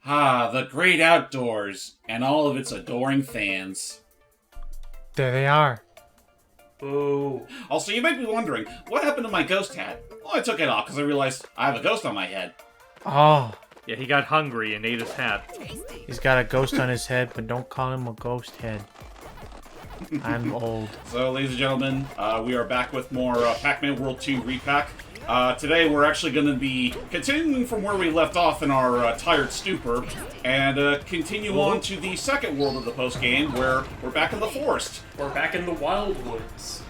Ah, the great outdoors and all of its adoring fans. There they are. Boo. Also, you might be wondering, what happened to my ghost hat? Well, I took it off because I realized I have a ghost on my head. Oh, Yeah, he got hungry and ate his hat. he's got a ghost on his head, but don't call him a ghost head. I'm old. So, ladies and gentlemen, we are back with more Pac-Man World 2 Re-Pac. Today we're actually going to be continuing from where we left off in our tired stupor, and continue on to the second world of the post-game, where we're back in the forest. We're back in the wild woods.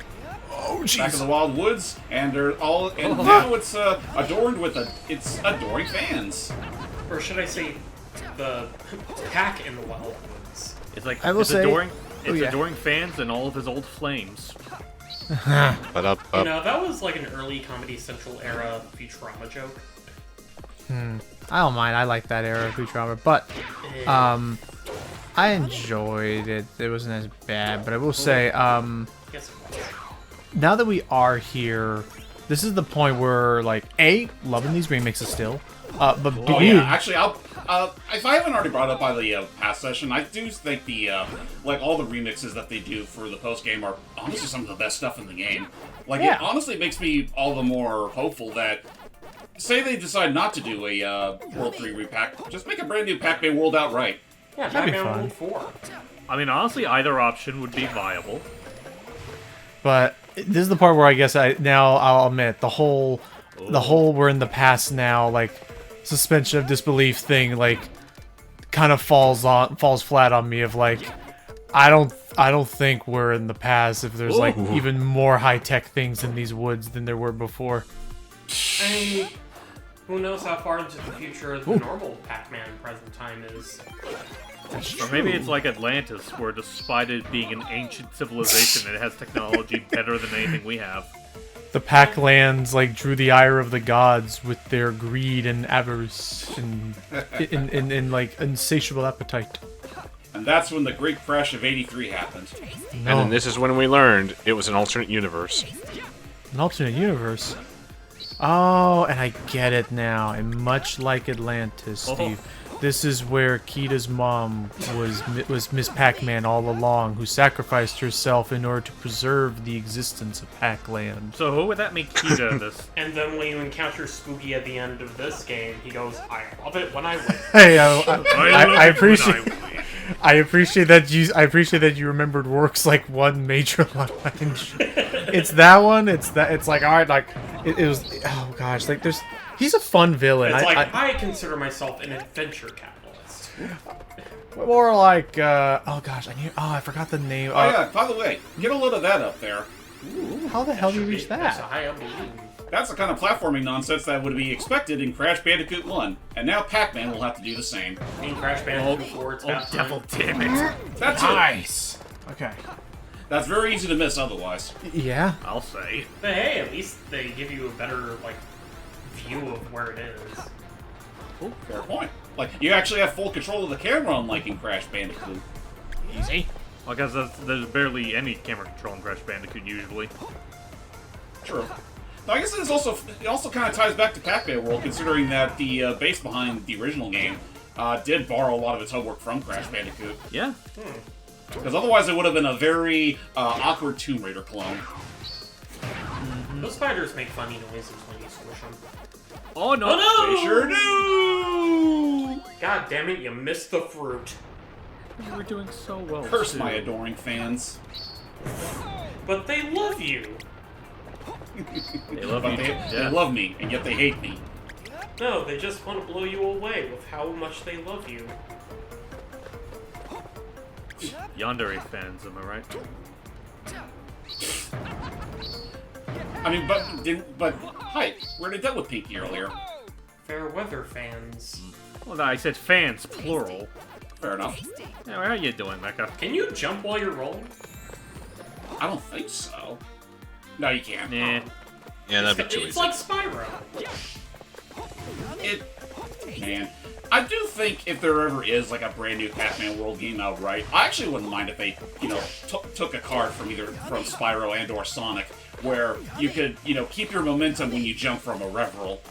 Oh, Back in the wild woods, and now it's adorned with its adoring fans. Or should I say, the pack in the wild woods. It's like I will it's say- adoring. Oh, It's yeah. adoring fans and all of his old flames. But up. You know, that was like an early Comedy Central era Futurama joke. I don't mind. I like that era of Futurama, but I enjoyed it. It wasn't as bad, but I will say, Yes, it was. now that we are here, this is the point where, like, A, loving these remixes still, but B, Oh yeah, actually, if I haven't already brought it up by the past session, I do think the like all the remixes that they do for the post game are honestly some of the best stuff in the game. Like, Yeah. it honestly makes me all the more hopeful that, say they decide not to do a World 3 Re-Pac, just make a brand new Pac-Man World outright. Yeah, That'd be Pac-Man fun. World 4. I mean, honestly, either option would be viable. but this is the part where I guess I'll admit the whole we're in the past now, like, suspension of disbelief thing, like, kind of falls flat on me. Of like, I don't think we're in the past if there's like Ooh. even more high-tech things in these woods than there were before. I mean, who knows how far into the future the normal Pac-Man present time is. Or maybe it's like Atlantis, where despite it being an ancient civilization, it has technology better than anything we have. The Pac-Lands like drew the ire of the gods with their greed and avarice and in like insatiable appetite. And that's when the Great Crash of '83 happened. No, And then this is when we learned it was an alternate universe. an alternate universe. Oh, and I get it now. And much like Atlantis, Steve, this is where Kita's mom was Miss Pac-Man all along, who sacrificed herself in order to preserve the existence of Pac-Land. So who would that make Kita in this? And then when you encounter Spooky at the end of this game, he goes, I love it when I win. Hey, I appreciate. I appreciate that you remembered works like one major line. It's that one. It's like, all right, like it was. Oh gosh, like he's a fun villain. It's like, I consider myself an adventure capitalist. More like I forgot the name. Oh yeah, by the way, get a load of that up there. How the hell did you reach That's a that? high up balloon. That's the kind of platforming nonsense that would be expected in Crash Bandicoot 1, and now Pac-Man will have to do the same. In Crash Bandicoot 4, it's about time. Devil damn it! That's Nice. Okay. it. That's very easy to miss otherwise. Yeah. I'll say. But hey, at least they give you a better, like, view of where it is. Oh, fair point. Like, you actually have full control of the camera, unlike in Crash Bandicoot. Easy. Well, because there's barely any camera control in Crash Bandicoot usually. True. Now, I guess it also kind of ties back to Pac-Man World, considering that the base behind the original game did borrow a lot of its homework from Crash Bandicoot. Yeah. Because otherwise it would have been a very awkward Tomb Raider clone. Those spiders make funny noises when you squish them. Oh no! Oh no! They sure do! God damn it, you missed the fruit. You were doing so well. Curse too. my adoring fans. But they love you. They love But you. they Yeah. love me, and yet they hate me. No, they just want to blow you away with how much they love you. Yandere fans, am I right? I mean, but hi, where did that with Pinky earlier? Fair weather fans. Well, no, I said fans, plural. Fair enough. Yeah, how you doing, Mecca? Can you jump while you're rolling? I don't think so. No, you can't. Nah. Yeah, that'd be too It's easy. like Spyro. Man, I do think if there ever is like a brand new Pac-Man World game outright, I actually wouldn't mind if they, took a card from either from Spyro and or Sonic, where you could, keep your momentum when you jump from a rev roll.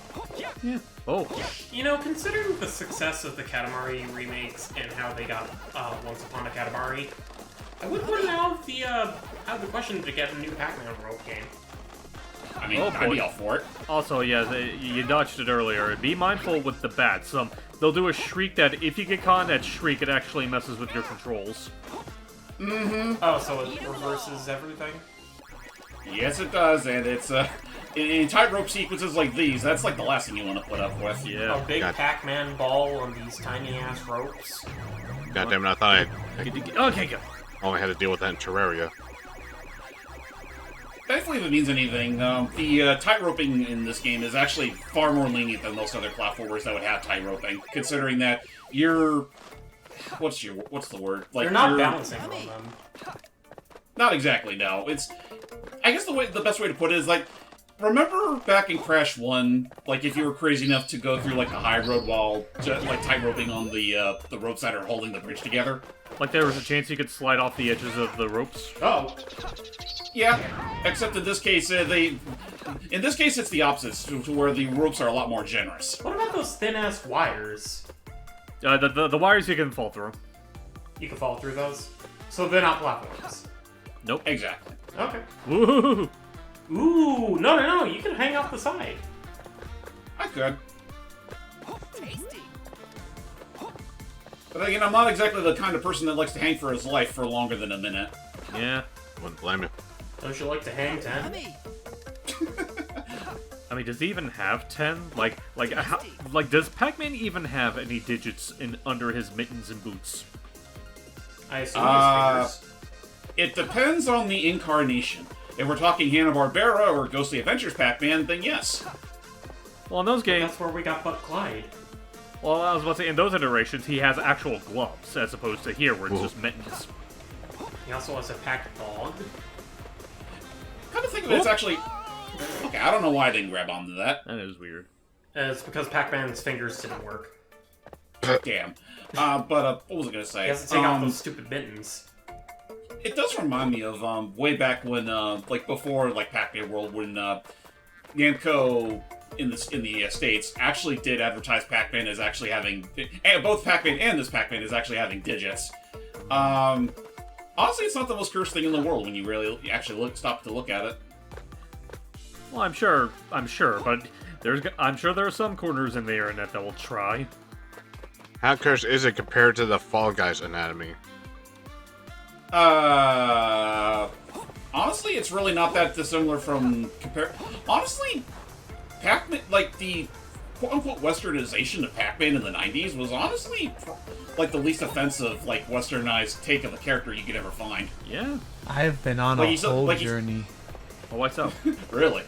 Yeah. Oh. You know, considering the success of the Katamari remakes and how they got Once Upon a Katamari, I wouldn't put it out of the question to get a new Pac-Man rope game. I mean, Oh, I'd be boy. all for it. Also, yeah, you dodged it earlier. Be mindful with the bats. They'll do a shriek that, if you get caught in that shriek, it actually messes with your controls. Oh, so it reverses everything? Yes, it does, and it's in tightrope sequences like these, that's like the last thing you want to put up with. Yeah. A big God. Pac-Man ball on these tiny-ass ropes? God damn it, I thought Okay, go. I only had to deal with that in Terraria. Thankfully, if it means anything, the tightroping in this game is actually far more lenient than most other platformers that would have tightroping, considering that you're... What's the word? Like, You're not you're- balancing on them. Not exactly, no. It's... I guess the best way to put it is, like, remember back in Crash 1, like, if you were crazy enough to go through, like, the high road while, like, tightroping on the ropes that are holding the bridge together? Like there was a chance you could slide off the edges of the ropes. Oh. Yeah, except in this case, in this case, it's the opposite, to where the ropes are a lot more generous. What about those thin-ass wires? The wires you can fall through. You can fall through those? So they're not platforms. Nope. Exactly. Okay. Woo! Ooh, no, you can hang off the side. I could. But again, I'm not exactly the kind of person that likes to hang for his life for longer than a minute. Yeah. Wouldn't blame you. Don't you like to hang 10? I mean, does he even have 10? Like, does Pac-Man even have any digits under his mittens and boots? I assume his fingers. It depends on the incarnation. If we're talking Hanna-Barbera or Ghostly Adventures Pac-Man, then yes. Well, in those games, That's where we got Buck Clyde. well, I was about to say, in those iterations, he has actual gloves, as opposed to here, where it's Ooh. just mittens. He also has a pack dog. Come to think of it, it's actually... Okay, I don't know why I didn't grab onto that. That is weird. It's because Pac-Man's fingers didn't work. Damn. But what was I gonna say? He has to take off those stupid mittens. It does remind me of way back when, like before, like Pac-Man World, when Namco in the States actually did advertise Pac-Man as actually having, and both Pac-Man and this Pac-Man is actually having digits. Honestly, it's not the most cursed thing in the world when you really actually stop to look at it. Well, I'm sure, but I'm sure there are some corners in the internet that will try. How cursed is it compared to the Fall Guys anatomy? Honestly, it's really not that dissimilar from Honestly, Pac-Man, like the quote-unquote westernization of Pac-Man in the 90s was honestly like the least offensive, like westernized take of a character you could ever find. Yeah. I've been on Like a he's a- whole like he's- journey. Well, what's up? Really.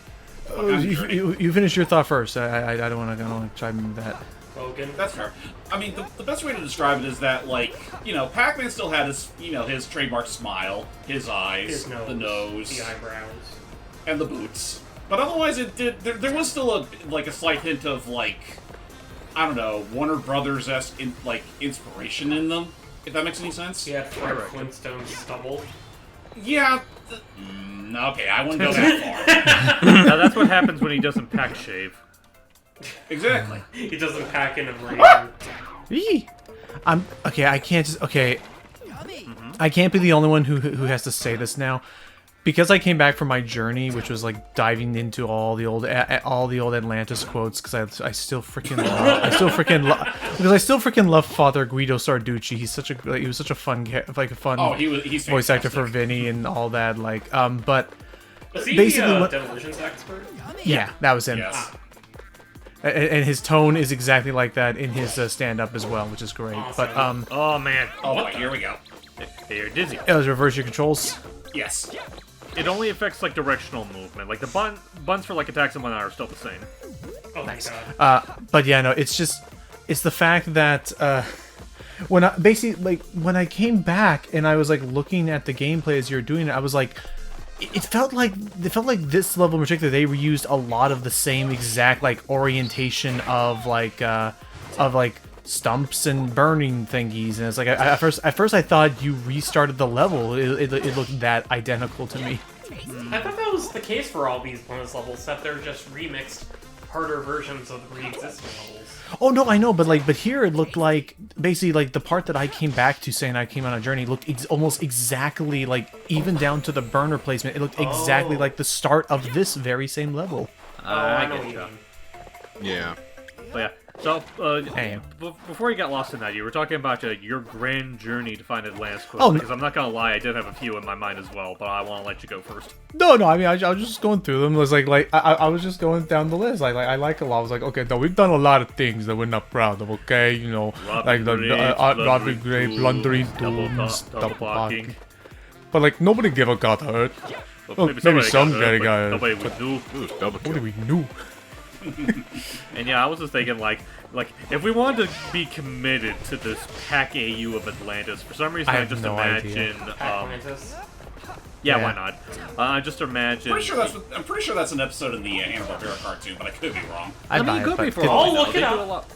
What kind of journey? You finish your thought first. I don't want to chime in with that. Logan. That's fair. I mean, the best way to describe it is that, like, you know, Pac-Man still had his, you know, his trademark smile, his eyes, His nose. the nose, The eyebrows. and the boots. But otherwise, it did. There was still a slight hint of, like, I don't know, Warner Brothers-esque inspiration in them. If that makes any sense. He had Fred Flintstone's stubble. Yeah. Okay, I wouldn't go that far. Now that's what happens when he doesn't pack shave. Exactly. He doesn't pack in a razor. Eee! I'm okay. I can't just okay. I can't be the only one who has to say this now, because I came back from my journey, which was like diving into all the old Atlantis quotes, because I still freaking love Father Guido Sarducci. He was such a fun Oh, he's voice actor for fantastic. Vinny and all that. Like but Was he basically the what- demolitions expert? yeah, that was him. Yes. And his tone is exactly like that in his stand-up as well, which is great. But Oh man. Oh boy, here we go. Hey, you're dizzy. it was reverse your controls. Yes. It only affects like directional movement. Like the buttons for like attacks and whatnot are still the same. Oh my god. But yeah, no, it's the fact that when I came back and I was like looking at the gameplay as you're doing it, I was like, it felt like this level in particular they reused a lot of the same exact like orientation of like stumps and burning thingies, and it's like at first I thought you restarted the level. It looked that identical to me. I thought that was the case for all these bonus levels, that they're just remixed harder versions of the pre-existing levels. Oh no, I know, but here it looked like basically like the part that I came back to saying I came on a journey looked almost exactly like even down to the burner placement. It looked exactly like the start of this very same level. I know get what you ya. mean. Yeah. But yeah. So, Damn. before you got lost in that, you were talking about your grand journey to find Atlantis Quest. Oh, because I'm not gonna lie, I did have a few in my mind as well, but I want to let you go first. No, I mean I was just going through them. It was I was just going down the list. I like a lot. I was like, okay, no, we've done a lot of things that we're not proud of. Okay, you know, like the robbing grave, plundering tombs, double blocking. But like nobody ever got hurt. Well, Maybe somebody some got guy hurt, but got hurt. nobody would do. Ooh, double kill. Nobody knew. And yeah, I was just thinking, like if we wanted to be committed to this Pac AU of Atlantis, for some reason I I have just no imagine, Atlantis. yeah, Yeah. why not? I just imagine. I'm pretty sure that's an episode in the Hanna-Barbera cartoon, but I could be wrong. I'd buy it could but be for it- all we Oh, know. look They it do up. a lot.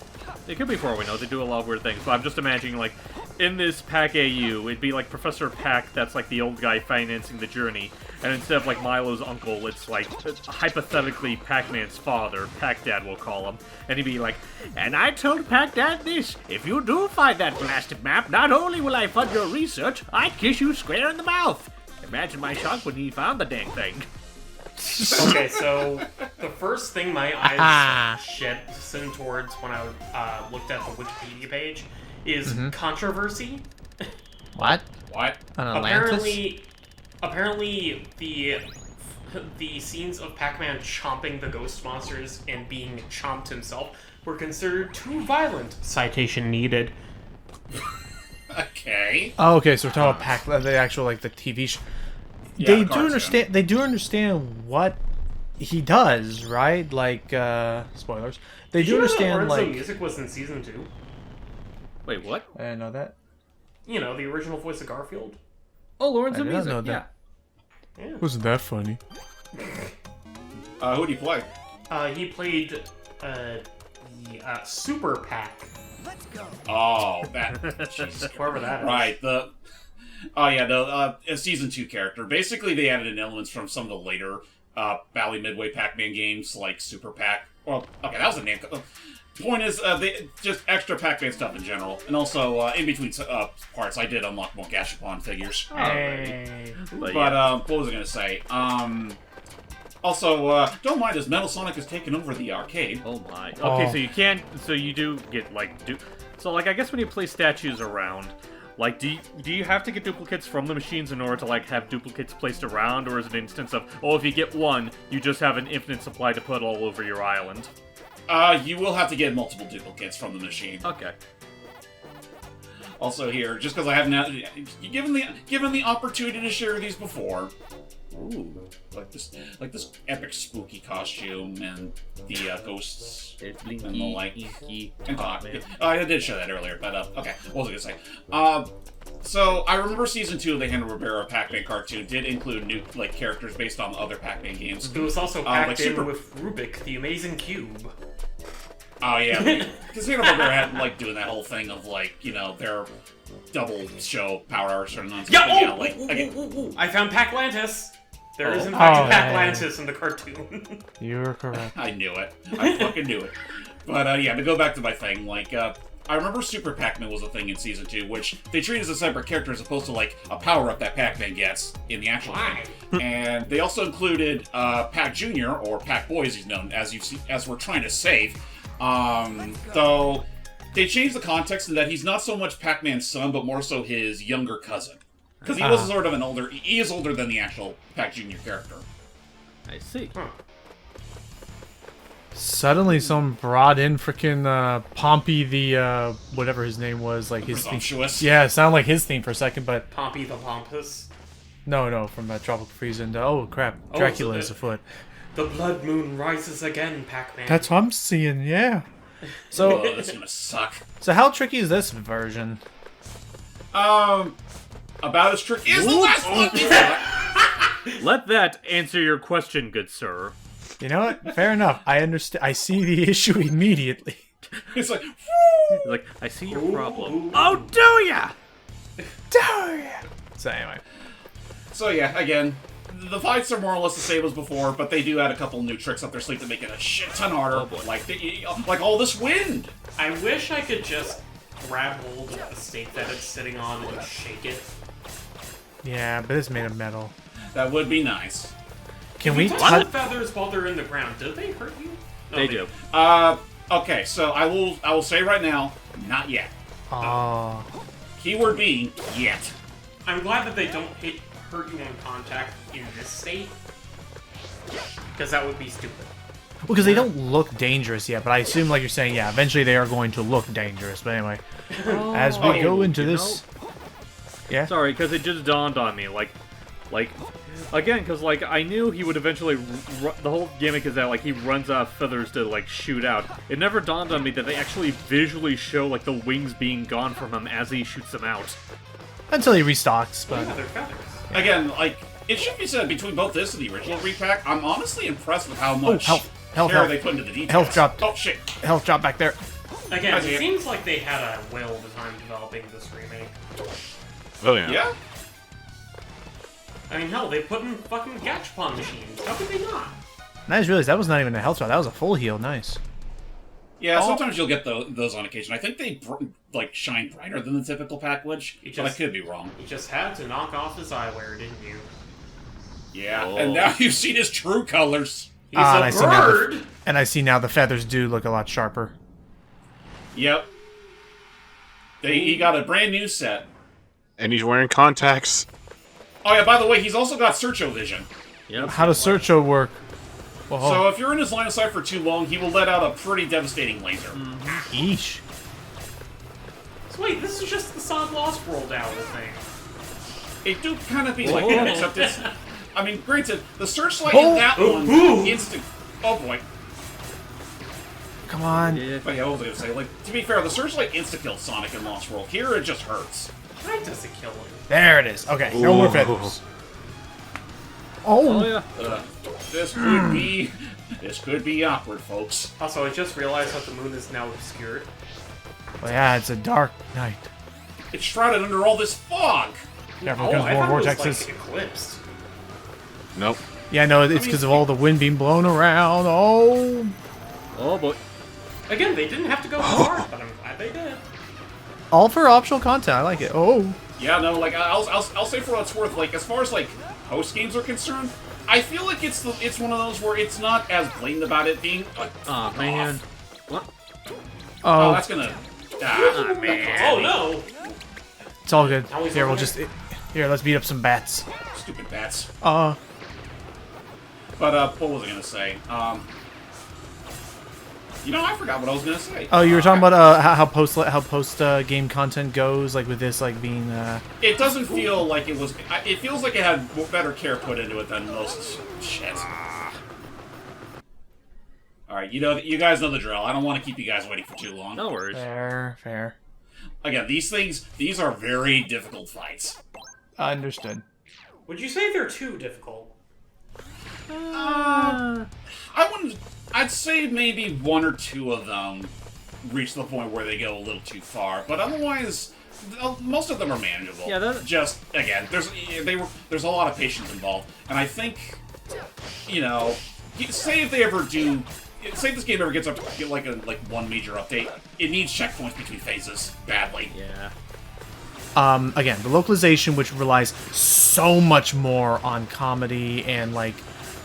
It could be for all we know. They do a lot of weird things, but I'm just imagining, like, in this Pac AU, it'd be like Professor Pac, that's like the old guy financing the journey, and instead of like Milo's uncle, it's like hypothetically Pac-Man's father, Pac-Dad we'll call him, and he'd be like, and I told Pac-Dad this, if you do find that blasted map, not only will I fund your research, I kiss you square in the mouth. Imagine my shock when he found the dang thing. Okay, so the first thing my eyes shed towards when I looked at the Wikipedia page is controversy. What? What? An Atlantis? Apparently, the scenes of Pac-Man chomping the ghost monsters and being chomped himself were considered too violent. Citation needed. Okay. Oh, okay. So we're talking about Pac, the actual like the TV show. Yeah, They the do cartoon. understand. They do understand what he does, right? Like spoilers. They do understand Lorenzo like. music was in season 2. Wait, what? I didn't know that. You know, the original voice of Garfield. Oh, Lorenzo I did not Music, know yeah. that. Yeah. Wasn't that funny? Who do you play? He played the Super Pac. Oh, that. Jesus. Whoever that is. Right. A season 2 character. Basically, they added in elements from some of the later Bally Midway Pac-Man games, like Super Pac. Well, okay, that was the name. Point is, they just extra Pac-Man stuff in general, and also in between parts, I did unlock more Gashapon figures. Hey. But, But yeah. what was I gonna say? Also, don't mind as Metal Sonic has taken over the arcade. Oh my. Okay, Oh. so you can't. So you do get like So like I guess when you play statues around, like do you have to get duplicates from the machines in order to like have duplicates placed around, or is it an instance of if you get one, you just have an infinite supply to put all over your island? You will have to get multiple duplicates from the machine. Okay. Also here, just because I haven't given the opportunity to share these before. Ooh, like this epic spooky costume and the ghosts It's and the blinky, like inky, and talk. Pac-Man. I did show that earlier, but okay, what was I gonna say? So I remember season 2 of the Hanna-Barbera Pac-Man cartoon did include new characters based on other Pac-Man games. It was also packed in Super- with Rubik, the amazing cube. Oh yeah, because Hanna-Barbera had doing that whole thing of their double show power hours or nonsense. Yeah! But I found Pac-Lantis! There is in Oh, fact a man. Pac-Lantis in the cartoon. You're correct. I knew it. I fucking knew it. But yeah, to go back to my thing, I remember Super Pac-Man was a thing in season 2, which they treat as a separate character as opposed to a power-up that Pac-Man gets in the actual game. And they also included Pac Jr. or Pac Boy, as he's known, as we're trying to save. Though they changed the context in that he's not so much Pac-Man's son, but more so his younger cousin. Because he was sort of he is older than the actual Pac Jr. character. I see. Suddenly, some brought in freaking Pompey, the whatever his name was, like his theme. Presumptuous. Yeah, it sounded like his theme for a second, but Pompey the Pompous. no, from Tropical Freeze and oh crap, Dracula so is afoot. The blood moon rises again, Pac-Man. That's what I'm seeing. Yeah. Oh, So, that's gonna suck. so how tricky is this version? About as tricky as the last one we thought. Let that answer your question, good sir. You know what? Fair enough. I understand. I see the issue immediately. It's like, He's like, I see your problem. Oh, do ya? So anyway, so yeah, again, the fights are more or less the same as before, but they do add a couple new tricks up their sleeve to make it a shit ton harder. Oh, boy. Like all this wind. I wish I could just grab hold of the stake that it's sitting on and shake it. Yeah, but it's made of metal. That would be nice. Can If we touch touch? the feathers while they're in the ground, do they hurt you? No, They do. Okay, so I will say right now, not yet. Oh, Keyword being yet. I'm glad that they don't hurt you on contact in this state. Because that would be stupid. well, because they don't look dangerous yet. But I assume, like you're saying, yeah, eventually they are going to look dangerous. But anyway, as we go into you this, yeah. Sorry, because it just dawned on me, like, again, because, like, I knew he would eventually, the whole gimmick is that, like, he runs out of feathers to, like, shoot out. It never dawned on me that they actually visually show, like, the wings being gone from him as he shoots them out. Until he restocks, but Yeah, they're feathers. Again, like, it should be said, between both this and the original Re-Pac, I'm honestly impressed with how much health, care health. they put into the details. Health dropped. Oh, shit. health drop back there. Again, Okay. it seems like they had a whale behind developing this remake. Oh yeah. Yeah? I mean, hell, they put in fucking gachapon machines. How could they not? And I just realized that was not even a health drop. That was a full heal. Nice. Yeah, Oh. sometimes you'll get those on occasion. I think they, like, shine brighter than the typical Pac-Village, but I just- could be wrong. You just had to knock off his eyewear, didn't you? Yeah, Oh. and now you've seen his true colors. He's Ah, and a I see now the- bird! And I see now the feathers do look a lot sharper. Yep. He got a brand new set. And he's wearing contacts. Oh yeah, by the way, he's also got Searcho-Vision. Yep. How does Searcho work? Whoa. So if you're in his line of sight for too long, he will let out a pretty devastating laser. Eesh. So wait, this is just the Sod Lost World owl thing. It do kind of be like Whoa. that, except it's... I mean, granted, the searchlight Oh. in that one, Ooh. instant... Oh boy. Come on. Yeah. But yeah, what was I gonna say? Like, to be fair, the searchlight insta-killed Sonic in Lost World. Here, it just hurts. Why does it kill him? There it is. Okay, no more Ooh. feathers. Oh, Oh, yeah. This could be... This could be awkward, folks. Also, I just realized that the moon is now obscured. well, yeah, it's a dark night. It's shrouded under all this fog. Careful, Oh, because I more thought it was, vortexes. like, eclipsed. Nope. Yeah, no, it's because of all the wind being blown around. Oh, Oh, boy. Again, they didn't have to go hard, but I'm glad they did. all for optional content. I like it. Oh, Yeah, no, like, I'll say for what it's worth, like, as far as, like, host games are concerned, I feel like it's one of those where it's not as blatant about it being... Aw, man. What? Oh, oh, that's gonna... Ah, man. Oh no! it's all good. Now he's Here, we'll over just here. Let's beat up some bats. Stupid bats. Uh, But, what was I gonna say? You know, I forgot what I was gonna say. oh, you were talking about how post game content goes, like with this, like being It doesn't feel like it was... It feels like it had better care put into it than most shit. Alright, you guys know the drill. I don't want to keep you guys waiting for too long. No worries. fair. Again, these are very difficult fights. Understood. Would you say they're too difficult? I wouldn't... I'd say maybe one or two of them reach the point where they go a little too far, but otherwise, most of them are manageable. Yeah, that- Just, again, there's a lot of patience involved, and I think, you know, say if they ever do... Say if this game ever gets up to get like one major update, it needs checkpoints between phases badly. Yeah. Again, the localization, which relies so much more on comedy and like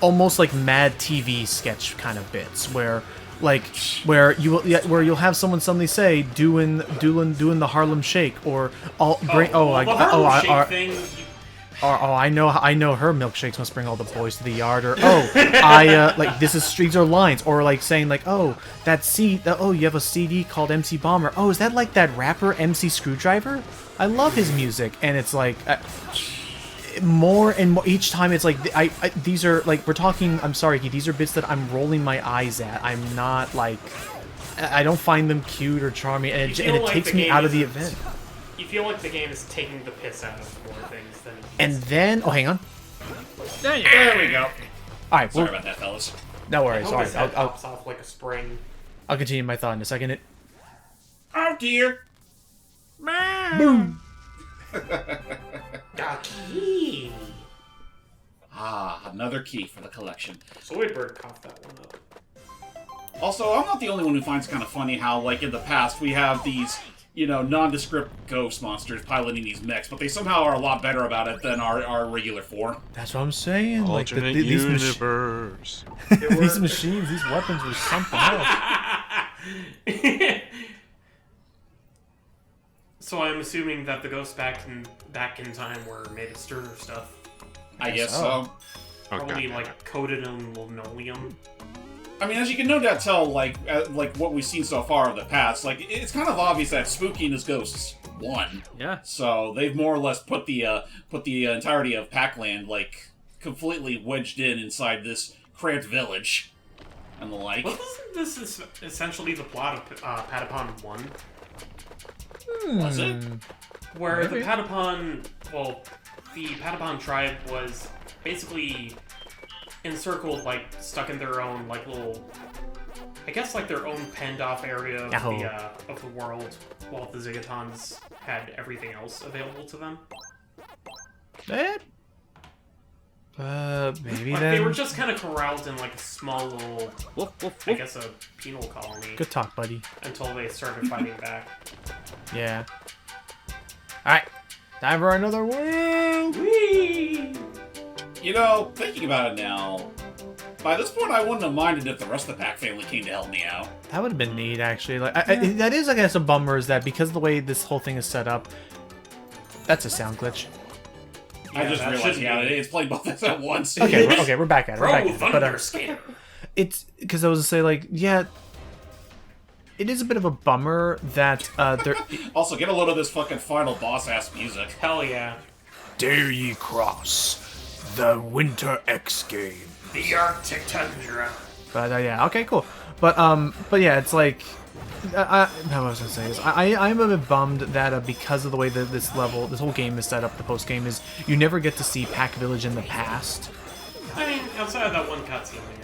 almost like Mad TV sketch kind of bits, where you'll have someone suddenly say doing the Harlem Shake, or The Harlem Shake thing. I know her milkshakes must bring all the boys to the yard, or I like these are lines, or like saying like, oh, you have a CD called MC Bomber. Oh, is that like that rapper MC Screwdriver? I love his music, and it's like more and more each time. It's like these are like, we're talking. I'm sorry, these are bits that I'm rolling my eyes at. I'm not like, I don't find them cute or charming, and it like takes the me game out of the is- event. You feel like the game is taking the piss out of more things than. And then, oh, hang on. There we go. All right, Sorry well, about that, fellas. no I worries. hope All his right, head pops off like a spring. I'll continue my thought in a second. Oh dear. Gaki. Ah, another key for the collection. Zoidberg coughed that one up. Also, I'm not the only one who finds it kind of funny how, like, in the past, we have these, you know, nondescript ghost monsters piloting these mechs, but they somehow are a lot better about it than our regular form. That's what I'm saying. Alternate these universe. these machines, these weapons were something else. So I'm assuming that the ghosts back in time were made of sterner stuff. I guess so. Probably like coated in linoleum. I mean, as you can no doubt tell, like what we've seen so far of the past, like it's kind of obvious that Spooky and his ghosts won. Yeah. So they've more or less put the entirety of Pac-Land like completely wedged inside this cramped village, and the like. Wasn't this essentially the plot of Patapon 1? Was it? Where Maybe. the Patapon tribe was basically encircled, like, stuck in their own, like, little, I guess, like, their own penned-off area of the world, while the Zigatons had everything else available to them. Maybe Like, then. they were just kind of corralled in, like, a small little, Woof, woof, I woof. guess, a penal colony, Good talk, buddy. until they started fighting back. Yeah. Alright. Time for another world! Whee! You know, thinking about it now, by this point I wouldn't have minded if the rest of the Pac family came to help me out. That would have been neat, actually. Like, that is, I guess, a bummer is that because of the way this whole thing is set up, that's a sound glitch. I Yeah, just that realized, should yeah, be- it's playing both of us at once. Okay, we're back at it. We're back Pro at it. Thunder But, Skater! it's because I was to say, like, yeah, it is a bit of a bummer that there. Also, get a load of this fucking final boss-ass music. Hell yeah. Dare ye cross the Winter X game? The Arctic Tundra. But yeah, okay, cool. But yeah, it's like, how was I gonna say this? I'm a bit bummed that because of the way that this whole game is set up, the post game is you never get to see Pac-Village in the past. I mean, outside of that one cutscene, man.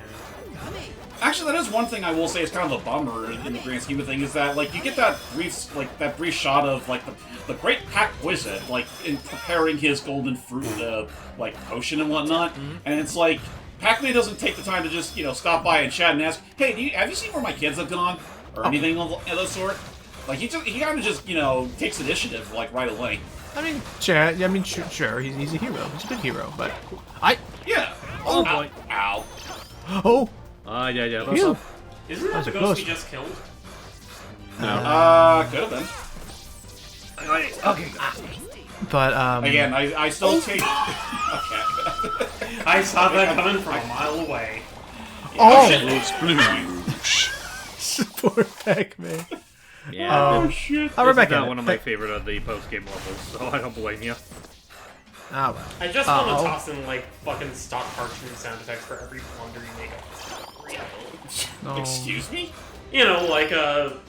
Actually, that is one thing I will say is kind of a bummer in the grand scheme of things, is that, like, you get that brief shot of, like, the great Pac Wizard, like, in preparing his golden fruit, like, potion and whatnot, and it's like, Pac-Man doesn't take the time to just, you know, stop by and chat and ask, hey, have you seen where my kids have gone? Or anything of that sort? Like, he kind of just, you know, takes initiative, like, right away. I mean, sure, he's a hero. He's a good hero, but Yeah. Oh, Ow. boy. Ow. oh, Yeah. That's phew. up. Isn't that That the was ghost close. we just killed? Could have been. Okay. But Again, I still take... Okay. I saw that coming from a mile away. oh, poor Pac-Man. Yeah. Shit. Oh, we're This back is at not it. one of my favorite of the post-game levels, so I don't blame you. Ah, well. I just want Uh-oh. to toss in, like, fucking stock cartoon sound effects for every blunder you make up. No. Excuse me? You know, like a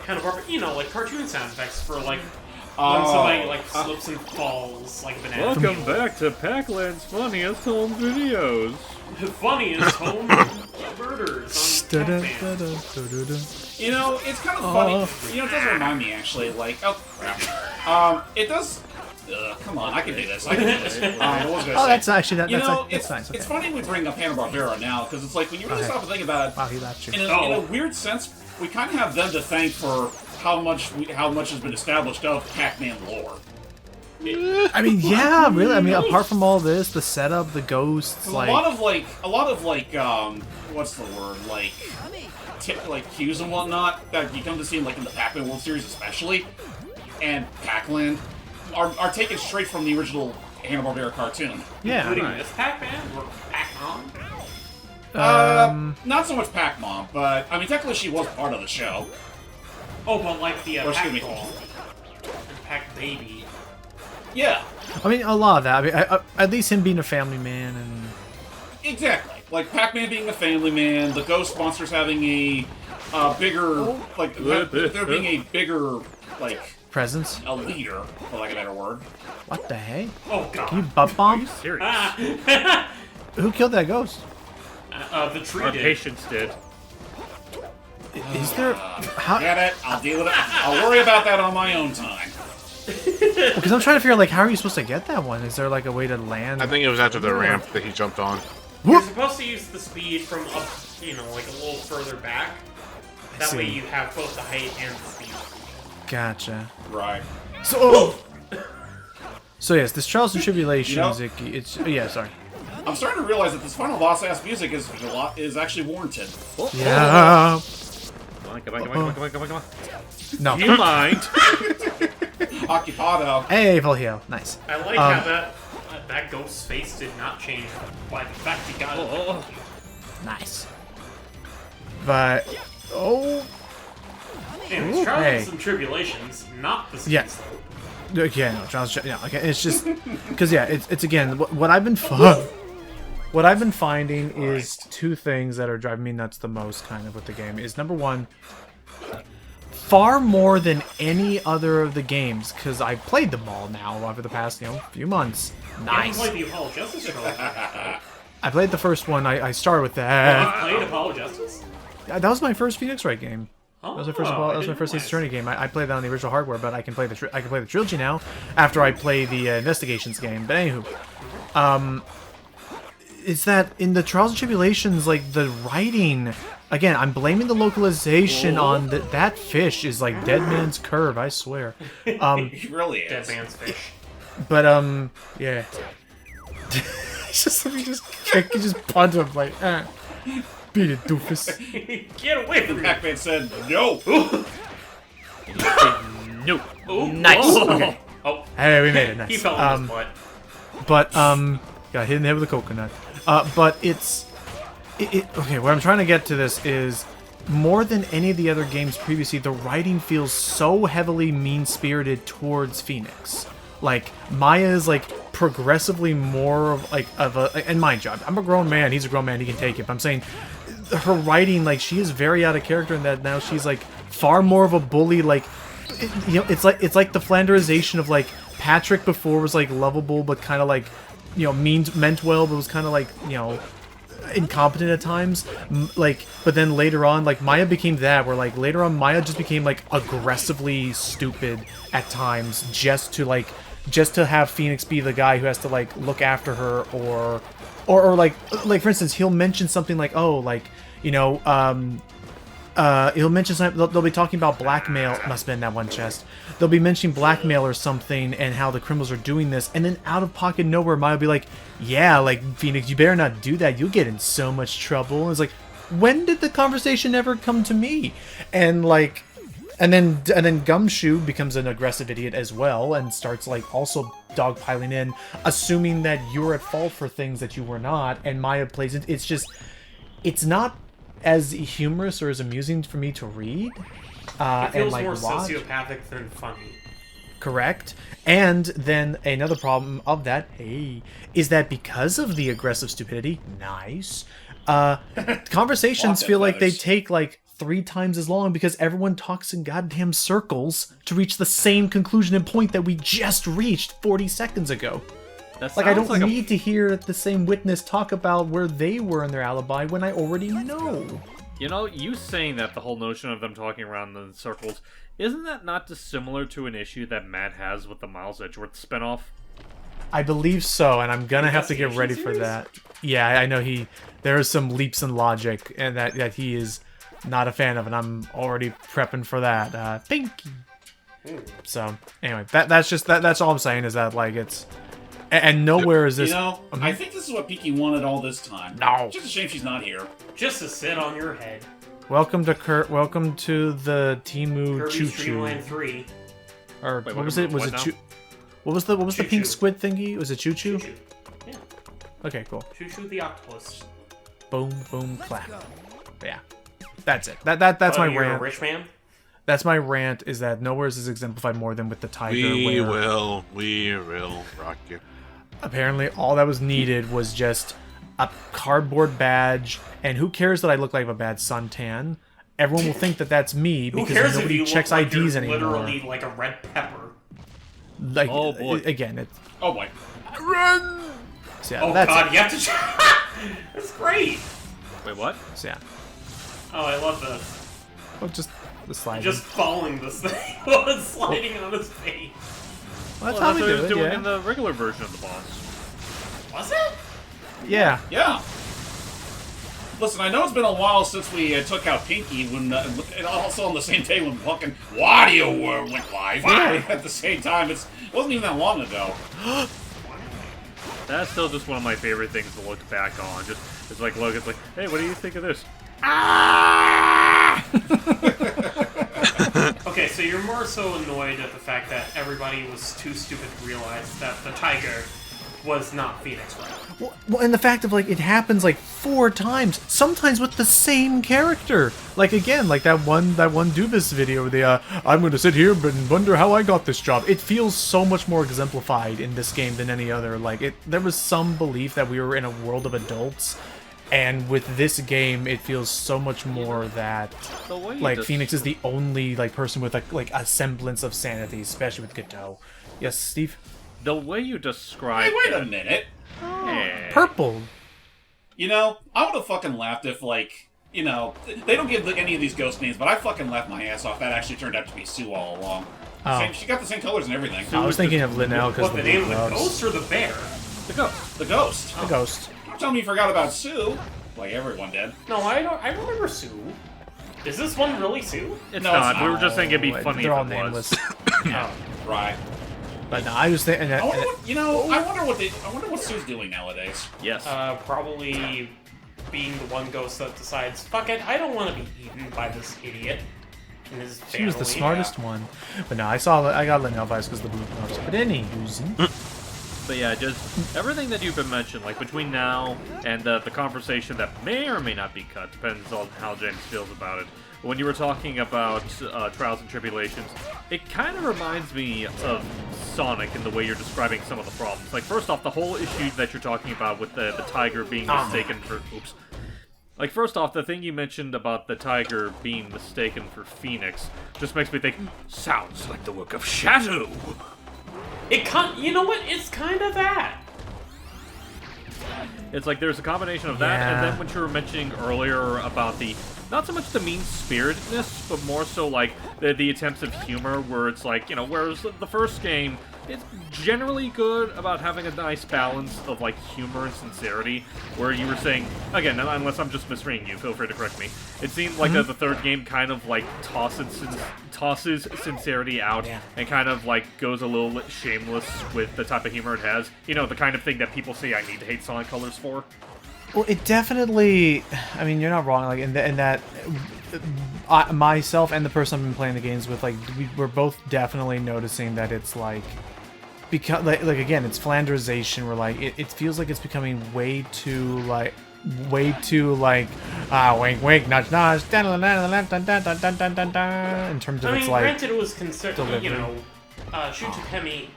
kind of, you know, like cartoon sound effects for, like, when somebody, like, slips and falls, like a banana. Welcome back to Pac-Land's funniest home videos. The funniest home murders on Pac-Man. You know, it's kind of funny. You know, it does remind me, actually, like... Oh, crap. It does... come on, I can do this. I can do this. What was I gonna Oh, say? that's actually You know, that's nice. Okay. it's funny we bring up Hanna-Barbera now, because it's like, when you really stop and think about it, Wow, he laughed you. in a weird sense, we kind of have them to thank for how much has been established of Pac-Man lore. I mean, yeah, really. I mean, apart from all this, the setup, the ghosts, A like, lot of what's the word, like cues and whatnot that you come to see in, like, in the Pac-Man World Series especially, and Pac-Land are taken straight from the original Hanna-Barbera cartoon. yeah. Including this Pac-Man or Pac-Man. Not so much Pac-Mom, but I mean, technically she was part of the show. Oh, but like the Or excuse me. Pac-Doll and Pac-Baby. Yeah, I mean, a lot of that. I mean, at least him being a family man and exactly. Like Pac-Man being a family man, the ghost monsters having a bigger, like there being a bigger, like, presence. a leader, for lack of a better word. What the heck? Oh Can you god. butt bomb? Serious. Who killed that ghost? The tree Our did. patience did. Is there? How? Get it? I'll deal with it. I'll worry about that on my own time. Because I'm trying to figure out, like, how are you supposed to get that one? Is there, like, a way to land? I think it was after the ramp that he jumped on. You're supposed to use the speed from up, you know, like a little further back. That way you have both the height and the speed. Gotcha. Right. So, so yes, this Trials and Tribulations, it's yeah, sorry. I'm starting to realize that this final boss ass music is actually warranted. Yeah. Come on. No. You mind? Occupado. Hey, Volhio. Nice. I like how that ghost's face did not change by the fact he got it. Nice. But And it's Trials and Tribulations, not the skins, yeah. Okay, no, Trials. Yeah, okay. It's just because it's again what I've been finding is two things that are driving me nuts the most, kind of, with the game. Is number one, far more than any other of the games, because I've played them all now over the past few months. Nice. You haven't played the Apollo Justice trilogy. I played the first one. I started with that. You played Apollo Justice? That was my first Phoenix Wright game. Oh, That was my first Ace Attorney game. I played that on the original hardware, but I can play the trilogy now after I play the Investigations game. But anywho, it's that in the Trials and Tribulations, like, the writing, again, I'm blaming the localization on that fish is like Dead Man's Curve, I swear. He really Dead is. Man's Fish. But yeah. It's just let me just punt him like, beat it, doofus. Get away from me! Pac-Man said no. No. Nice. Okay. Oh, Hey, we made it. Nice. he fell on his butt. But got hit in the head with a coconut. But okay, where I'm trying to get to this is, more than any of the other games previously, the writing feels so heavily mean-spirited towards Phoenix. Like, Maya is like progressively more of a, and mind you, I'm a grown man, he's a grown man, he can take it. But I'm saying her writing, like, she is very out of character in that now she's like far more of a bully. Like, it's like the Flanderization of, like, Patrick before was like lovable but kind of like, meant well, but was kind of like, incompetent at times. But then later on, like, Maya became that, where, like, later on Maya just became, like, aggressively stupid at times, just to have Phoenix be the guy who has to, like, look after her, or like for instance, he'll mention something like, he'll mention something, they'll be talking about blackmail, must have been that one chest. They'll be mentioning blackmail or something and how the criminals are doing this, and then out of pocket nowhere, Maya will be like, yeah, like, Phoenix, you better not do that, you'll get in so much trouble. And it's like, when did the conversation ever come to me? And like, and then Gumshoe becomes an aggressive idiot as well, and starts, like, also dogpiling in, assuming that you're at fault for things that you were not, and Maya plays it. It's just, it's not as humorous or as amusing for me to read. It feels and, like, more watch. sociopathic than funny. Correct. And then another problem of that, is that because of the aggressive stupidity, conversations feel like they take, like, 3 times as long, because everyone talks in goddamn circles to reach the same conclusion and point that we just reached 40 seconds ago. Like, I don't need to hear the same witness talk about where they were in their alibi when I already know. You saying that, the whole notion of them talking around in circles, isn't that not dissimilar to an issue that Matt has with the Miles Edgeworth spinoff? I believe so, and I'm gonna have to get ready for that. Yeah, I know there are some leaps in logic and that he is not a fan of, and I'm already prepping for that. Pinky. So anyway, that's all I'm saying, is that, like, it's, and nowhere is this. I think this is what Pinky wanted all this time. No. Just a shame she's not here. Just to sit on your head. Welcome to the Timu Kirby's Choo Dream Choo. Land 3. Or Wait, what was it? Was what it now? Choo? What was the Choo pink Choo. squid thingy? Was it Choo Choo? Choo-choo. Yeah. Okay, cool. Choo-choo the octopus. Boom, boom, clap. Yeah, that's it. That's my You're a rant. rich man? That's my rant. Is that nowhere's is exemplified more than with the tiger. We where will rock you. apparently all that was needed was just a cardboard badge, and who cares that I look like a bad suntan? Everyone will think that that's me Who because cares if nobody you checks look like IDs you're anymore. literally like a red pepper? Like, Oh, boy. again, it's Oh boy. run. So, yeah, Oh that's god, it. you have to... That's great! Wait, what? So, yeah. Oh, I love this. Oh, just the slide. Just following this thing while it's sliding on his face. Well, that's Well, how that's we what he do was it, doing yeah. in the regular version of the boss. Was it? Yeah. Yeah. Listen, I know it's been a while since we took out Pinky, when and also on the same day when fucking Wario went live. At the same time, it wasn't even that long ago. That's still just one of my favorite things to look back on. Just it's like look, it's like, hey, what do you think of this? Okay, so you're more so annoyed at the fact that everybody was too stupid to realize that the tiger was not Phoenix Wright. Well, and the fact of, like, it happens, like, 4 times, sometimes with the same character. Like, again, like that one Dubis video where the, I'm gonna sit here and wonder how I got this job. It feels so much more exemplified in this game than any other. Like, there was some belief that we were in a world of adults, and with this game, it feels so much more that, like, Phoenix is the only, like, person with, like a semblance of sanity, especially with Gato. Yes, Steve? The way you describe Hey, wait a minute. Purple. You know, I would have fucking laughed if, like, you know, they don't give any of these ghost names, but I fucking laughed my ass off. That actually turned out to be Sue all along. Oh. She got the same colors and everything. I was thinking of Linnell because What, the name of the ghost or the bear? The ghost. The ghost. The ghost. Don't tell me you forgot about Sue. Like everyone did. No, I don't. I remember Sue. Is this one really Sue? It's No, not. it's We were not. just saying it'd be funny They're all if it nameless. was. Oh. Right. But no, I was thinking. I wonder what, you know, I wonder what Sue's doing nowadays. Yes. Probably being the one ghost that decides, fuck it, I don't want to be eaten by this idiot and his family. She was the smartest one. But no, I got Linnell Vice because of the blue puffs. But anywho's. But yeah, just everything that you've been mentioned, like between now and the conversation that may or may not be cut, depends on how James feels about it. When you were talking about Trials and Tribulations, it kind of reminds me of Sonic in the way you're describing some of the problems. Like, first off, the whole issue that you're talking about with the tiger being mistaken for... Oops. Like, first off, the thing you mentioned about the tiger being mistaken for Phoenix just makes me think, sounds like the work of Shadow! You know what? It's kind of that. It's like there's a combination of that, and then what you were mentioning earlier about the, not so much the mean-spiritedness, but more so like the attempts of humor, where it's like, you know, whereas the first game, it's generally good about having a nice balance of like humor and sincerity, where you were saying, again, unless I'm just misreading you, feel free to correct me, it seemed like the third game kind of like tosses sincerity out and kind of like goes a little shameless with the type of humor it has. You know, the kind of thing that people say I need to hate Sonic Colors for. Well, it definitely. I mean, you're not wrong. Like in that, myself and the person I've been playing the games with, like, we're both definitely noticing that it's like, because like again, it's Flanderization. Where like it feels like it's becoming way too like. Wink wink nudge nudge in terms of its like granted, it was considered, delivery. you know, Shu Takemi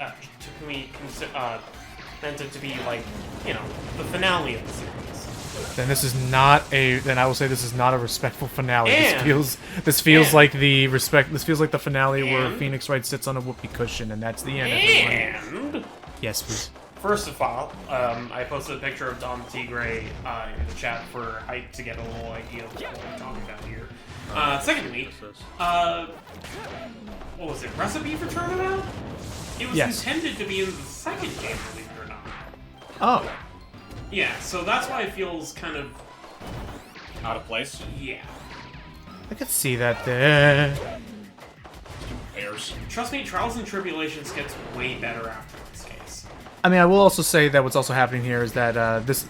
meant it to be like, you know, the finale of the series. Then this is not a. Then I will say this is not a respectful finale. And- This feels like the respect. This feels like the finale where Phoenix Wright sits on a whoopee cushion, and that's the end. Everyone. And Yes, please. first of all, I posted a picture of Dom Tigre in the chat for hype to get a little idea of what we're talking about here. Secondly, what was it? Recipe for Turnabout? It was intended to be in the second game, believe it or not. Oh. Yeah, so that's why it feels kind of Out of place. yeah. I could see that there. Bears. Trust me, Trials and Tribulations gets way better after this case. I mean, I will also say that what's also happening here is that this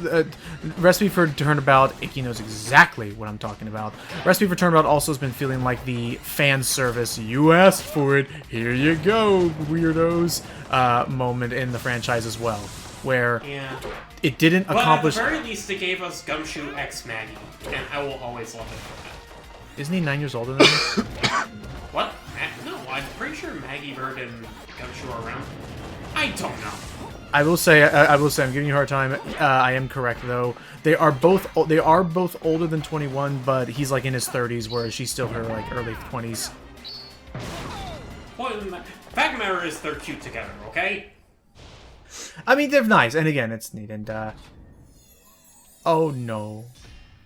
Recipe for Turnabout, Icky knows exactly what I'm talking about. Recipe for Turnabout also has been feeling like the fan service, you asked for it, here you go, weirdos, moment in the franchise as well, where it didn't accomplish... But at the very least, it gave us Gumshoe X Maggie, and I will always love it for that. Isn't he 9 years older than me? What? No, I'm pretty sure Maggie Bird and Gumshoe are around. I don't know. I will say, I'm giving you a hard time. I am correct though. They are both older than 21, but he's like in his 30s, whereas she's still her like early 20s. Well, fact of the matter is, they're cute together. Okay. I mean, they're nice, and again, it's neat. And oh no,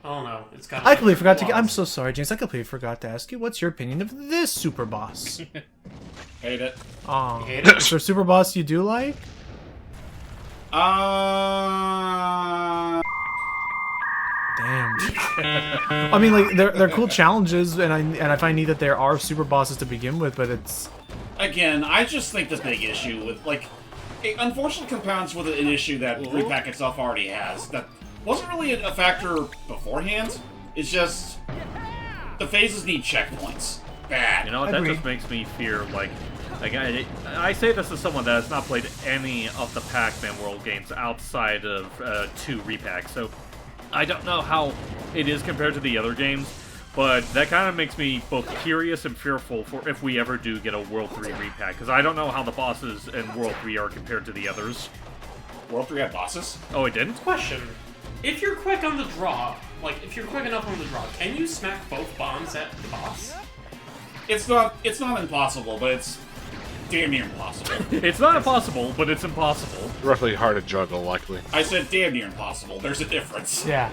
Oh no, it's got. I completely forgot to. I'm so sorry, James. I completely forgot to ask you. What's your opinion of this super boss? Hate it. Oh. Hate it? Is there a super boss you do like? Damn. I mean, like they're cool challenges, and I find neat that there are super bosses to begin with, but it's Again, I just think the big issue with, like, it unfortunately compounds with an issue that Re-Pac itself already has. That wasn't really a factor beforehand. It's just the phases need checkpoints. Bad. You know what? That just makes me fear, like I say this as someone that has not played any of the Pac-Man World games outside of 2 Re-Pac, so I don't know how it is compared to the other games, but that kind of makes me both curious and fearful for if we ever do get a World 3 Re-Pac, because I don't know how the bosses in World 3 are compared to the others. World 3 had bosses? Oh, it didn't? Question. If you're quick on the draw, like, if you're quick enough on the draw, can you smack both bombs at the boss? It's not impossible, but it's damn near impossible. It's not impossible, but it's impossible. Roughly hard to juggle, likely. I said damn near impossible. There's a difference. yeah.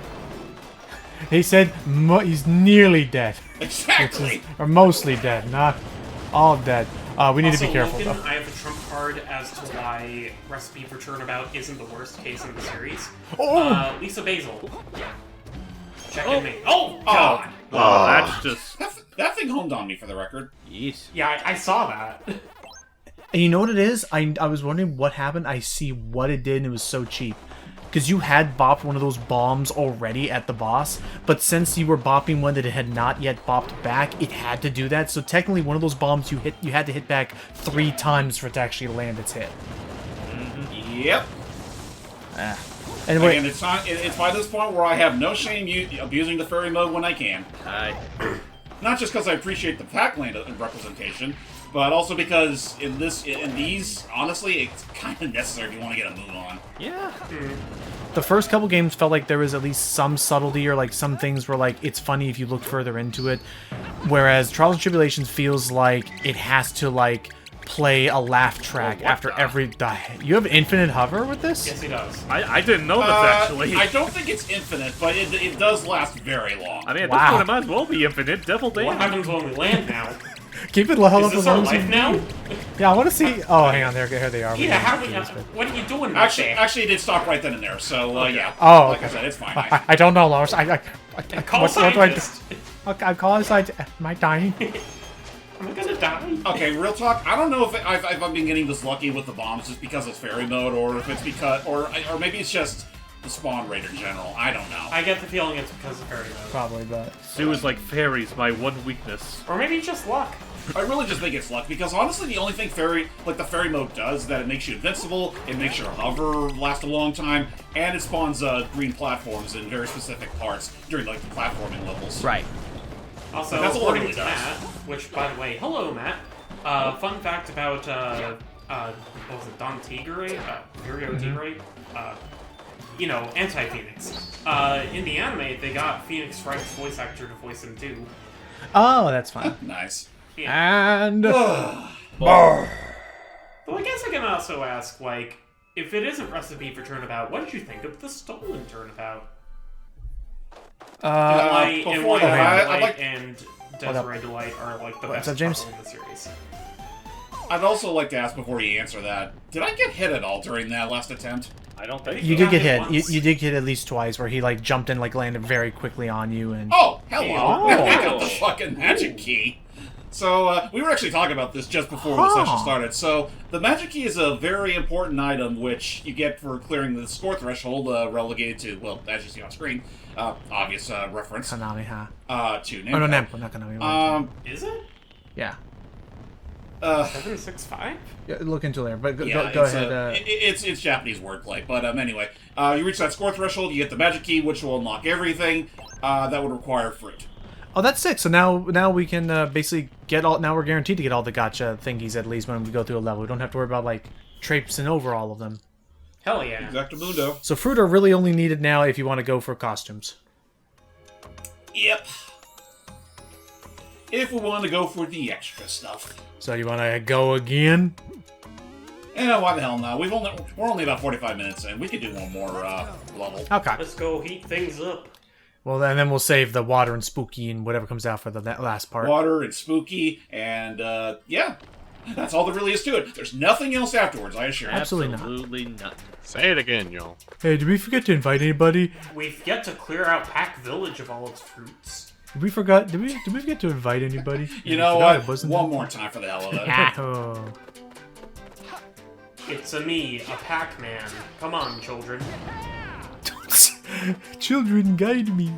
He said he's nearly dead, Exactly. or mostly dead, not all dead. We need to be careful Logan, though. I have a trump card as to why Recipe for Turnabout isn't the worst case in the series. Oh! Lisa Basil. Check me. Oh, Oh. God! Oh, that's just... That thing homed on me, for the record. Yes. Yeah, I saw that. And you know what it is? I was wondering what happened. I see what it did, and it was so cheap. Because you had bopped one of those bombs already at the boss, but since you were bopping one that it had not yet bopped back, it had to do that. So technically, one of those bombs you had to hit back 3 times for it to actually land its hit. Yep. Anyway, And it's by this point where I have no shame abusing the fairy mode when I can. Aye. Not just because I appreciate the Pac-Land representation, but also because in these, honestly, it's kind of necessary if you want to get a move on. Yeah. the first couple games felt like there was at least some subtlety, or like some things were like, it's funny if you look further into it. Whereas Trials and Tribulations feels like it has to like play a laugh track after every die. You have infinite hover with this? Yes, he does. I didn't know this, actually. I don't think it's infinite, but it does last very long. I mean, at Wow. this point, it might as well be infinite. Devil What damn. happens when we land now? Keep it level Is up this as our long as life you now? Yeah, I want to see. Oh, hang on, here they are. Yeah, how we, what are you doing back there? Actually, it did stop right then and there. So yeah. Oh, like okay. I said, it's fine. I don't know, Lars. Call what do I do? scientist. Okay, I'm calling scientist. Am I dying? Am I gonna die? Okay, real talk. I don't know if I've been getting this lucky with the bombs just because it's fairy mode, or if it's because, or maybe it's just the spawn rate in general. I don't know. I get the feeling it's because of fairy mode. Probably, but Sue is like fairies, my one weakness. Or maybe it's just luck. I really just think it's luck, because honestly, the only thing the fairy mode does is that it makes you invincible, it makes your hover last a long time, and it spawns green platforms in very specific parts during like the platforming levels. right. Also, That's all it according really to does. Matt, which, by the way, hello, Matt. Fun fact about, what was it, Don Tigre? Virio Tigre? You know, Anti-Phoenix. In the anime, they got Phoenix Wright's voice actor to voice him, too. Oh, that's fine. Nice. And Though I guess I can also ask, like, if it isn't Recipe for Turnabout, what did you think of the stolen Turnabout? Delight and before White that, I'd Delight like- and Desiree Delight are, like, the What's best up, James? couple in the series. I'd also like to ask before you answer that, did I get hit at all during that last attempt? I don't think you got did get hit hit. You, once. you did get hit at least twice, where he like jumped and like landed very quickly on you, and Oh, hello! Oh. I got the fucking magic key. So, we were actually talking about this just before the session started. So, the magic key is a very important item which you get for clearing the score threshold, relegated to, well, as you see on screen, obvious reference Konami, huh? to Namco. Oh no, Namco, not Konami. Is it? Yeah. 765? Yeah, look into it later, but go Yeah, ahead. it's Japanese wordplay, but anyway, you reach that score threshold, you get the magic key, which will unlock everything that would require fruit. Oh, that's sick. So now we can basically get all. Now we're guaranteed to get all the gotcha thingies at least when we go through a level. We don't have to worry about like traipsing over all of them. Hell yeah. Exactamundo. So fruit are really only needed now if you want to go for costumes. Yep. If we want to go for the extra stuff. So you want to go again? Yeah, why the hell not? We're only about 45 minutes in. We could do one more level. Okay. Let's go heat things up. Well, then we'll save the water and spooky and whatever comes out for the last part. Water and spooky, and yeah. That's all there really is to it. There's nothing else afterwards, I assure you. Absolutely not. Absolutely nothing. Say it again, y'all. Hey, did we forget to invite anybody? We've yet to clear out Pac-Village of all its fruits. Did we forget to invite anybody? You know forgot what? it wasn't One there? more time for the hell of it. Oh. It's me, a Pac-Man. Come on, children. Children, guide me.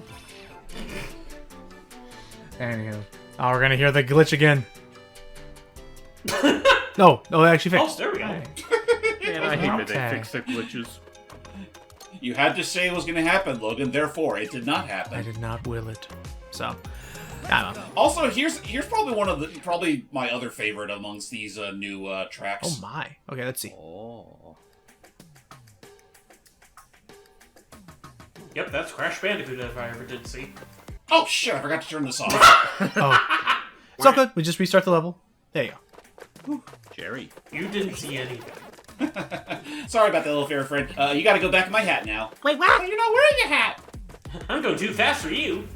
Anywho. Oh, we're gonna hear the glitch again. No, it actually Oh, fixed. there we go. Man, I hate that they Okay. fix the glitches. You had to say it was going to happen, Logan. Therefore, it did not I happen. did not will it. So, I don't know. Also, here's probably one of the my other favorite amongst these new tracks. Oh my. Okay, let's see. Oh. Yep, that's Crash Bandicoot if I ever did see. Oh shit! I forgot to turn this off. Oh. It's all good. We just restart the level. There you go. Jerry. You didn't see anything. Sorry about that, little fairy friend. You got to go back in my hat now. Wait, what? You're not wearing your hat. I'm going too fast for you.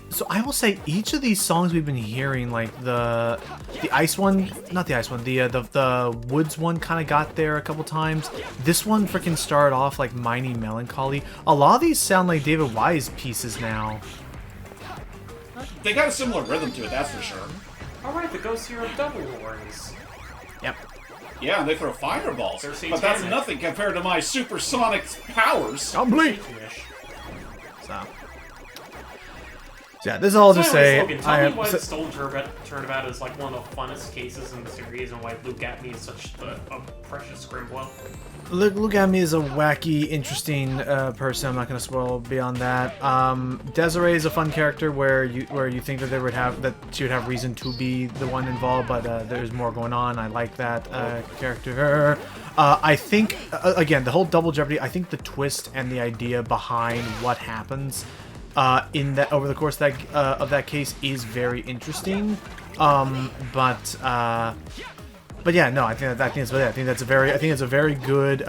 So I will say each of these songs we've been hearing, like the ice one, not the ice one, the woods one kind of got there a couple times. This one freaking started off like Mighty Melancholy. A lot of these sound like David Wise pieces now. They got a similar rhythm to it, that's for sure. Alright, the ghosts here are double warrants. Yep. Yeah, and they throw fireballs. They're But that's satanic. nothing compared to my supersonic powers. Complete. Finish. So yeah, this is all to say. Logan, tell I me why have, Stolen Turnabout is like one of the funnest cases in the series and why Luke Atme is such a precious scrimblow. Look at me as a wacky, interesting person. I'm not going to spoil beyond that. Desiree is a fun character where you think that she would have reason to be the one involved, but there's more going on. I like that character. I think again the whole Double Jeopardy. I think the twist and the idea behind what happens in that over the course of that case is very interesting. But yeah, no, I think that's a very good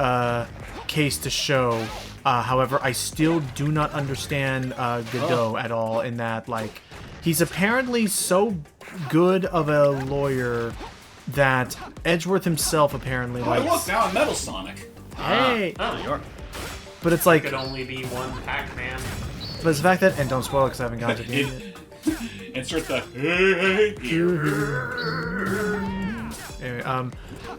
case to show. However, I still do not understand Godot at all. In that, like, he's apparently so good of a lawyer that Edgeworth himself apparently Oh, likes. look, now I'm Metal Sonic. Hey, Oh, New York. but it's like, could only be one Pac-Man. but it's the fact that, and don't spoil it because I haven't gotten to the game yet. Insert the hey, Anyway,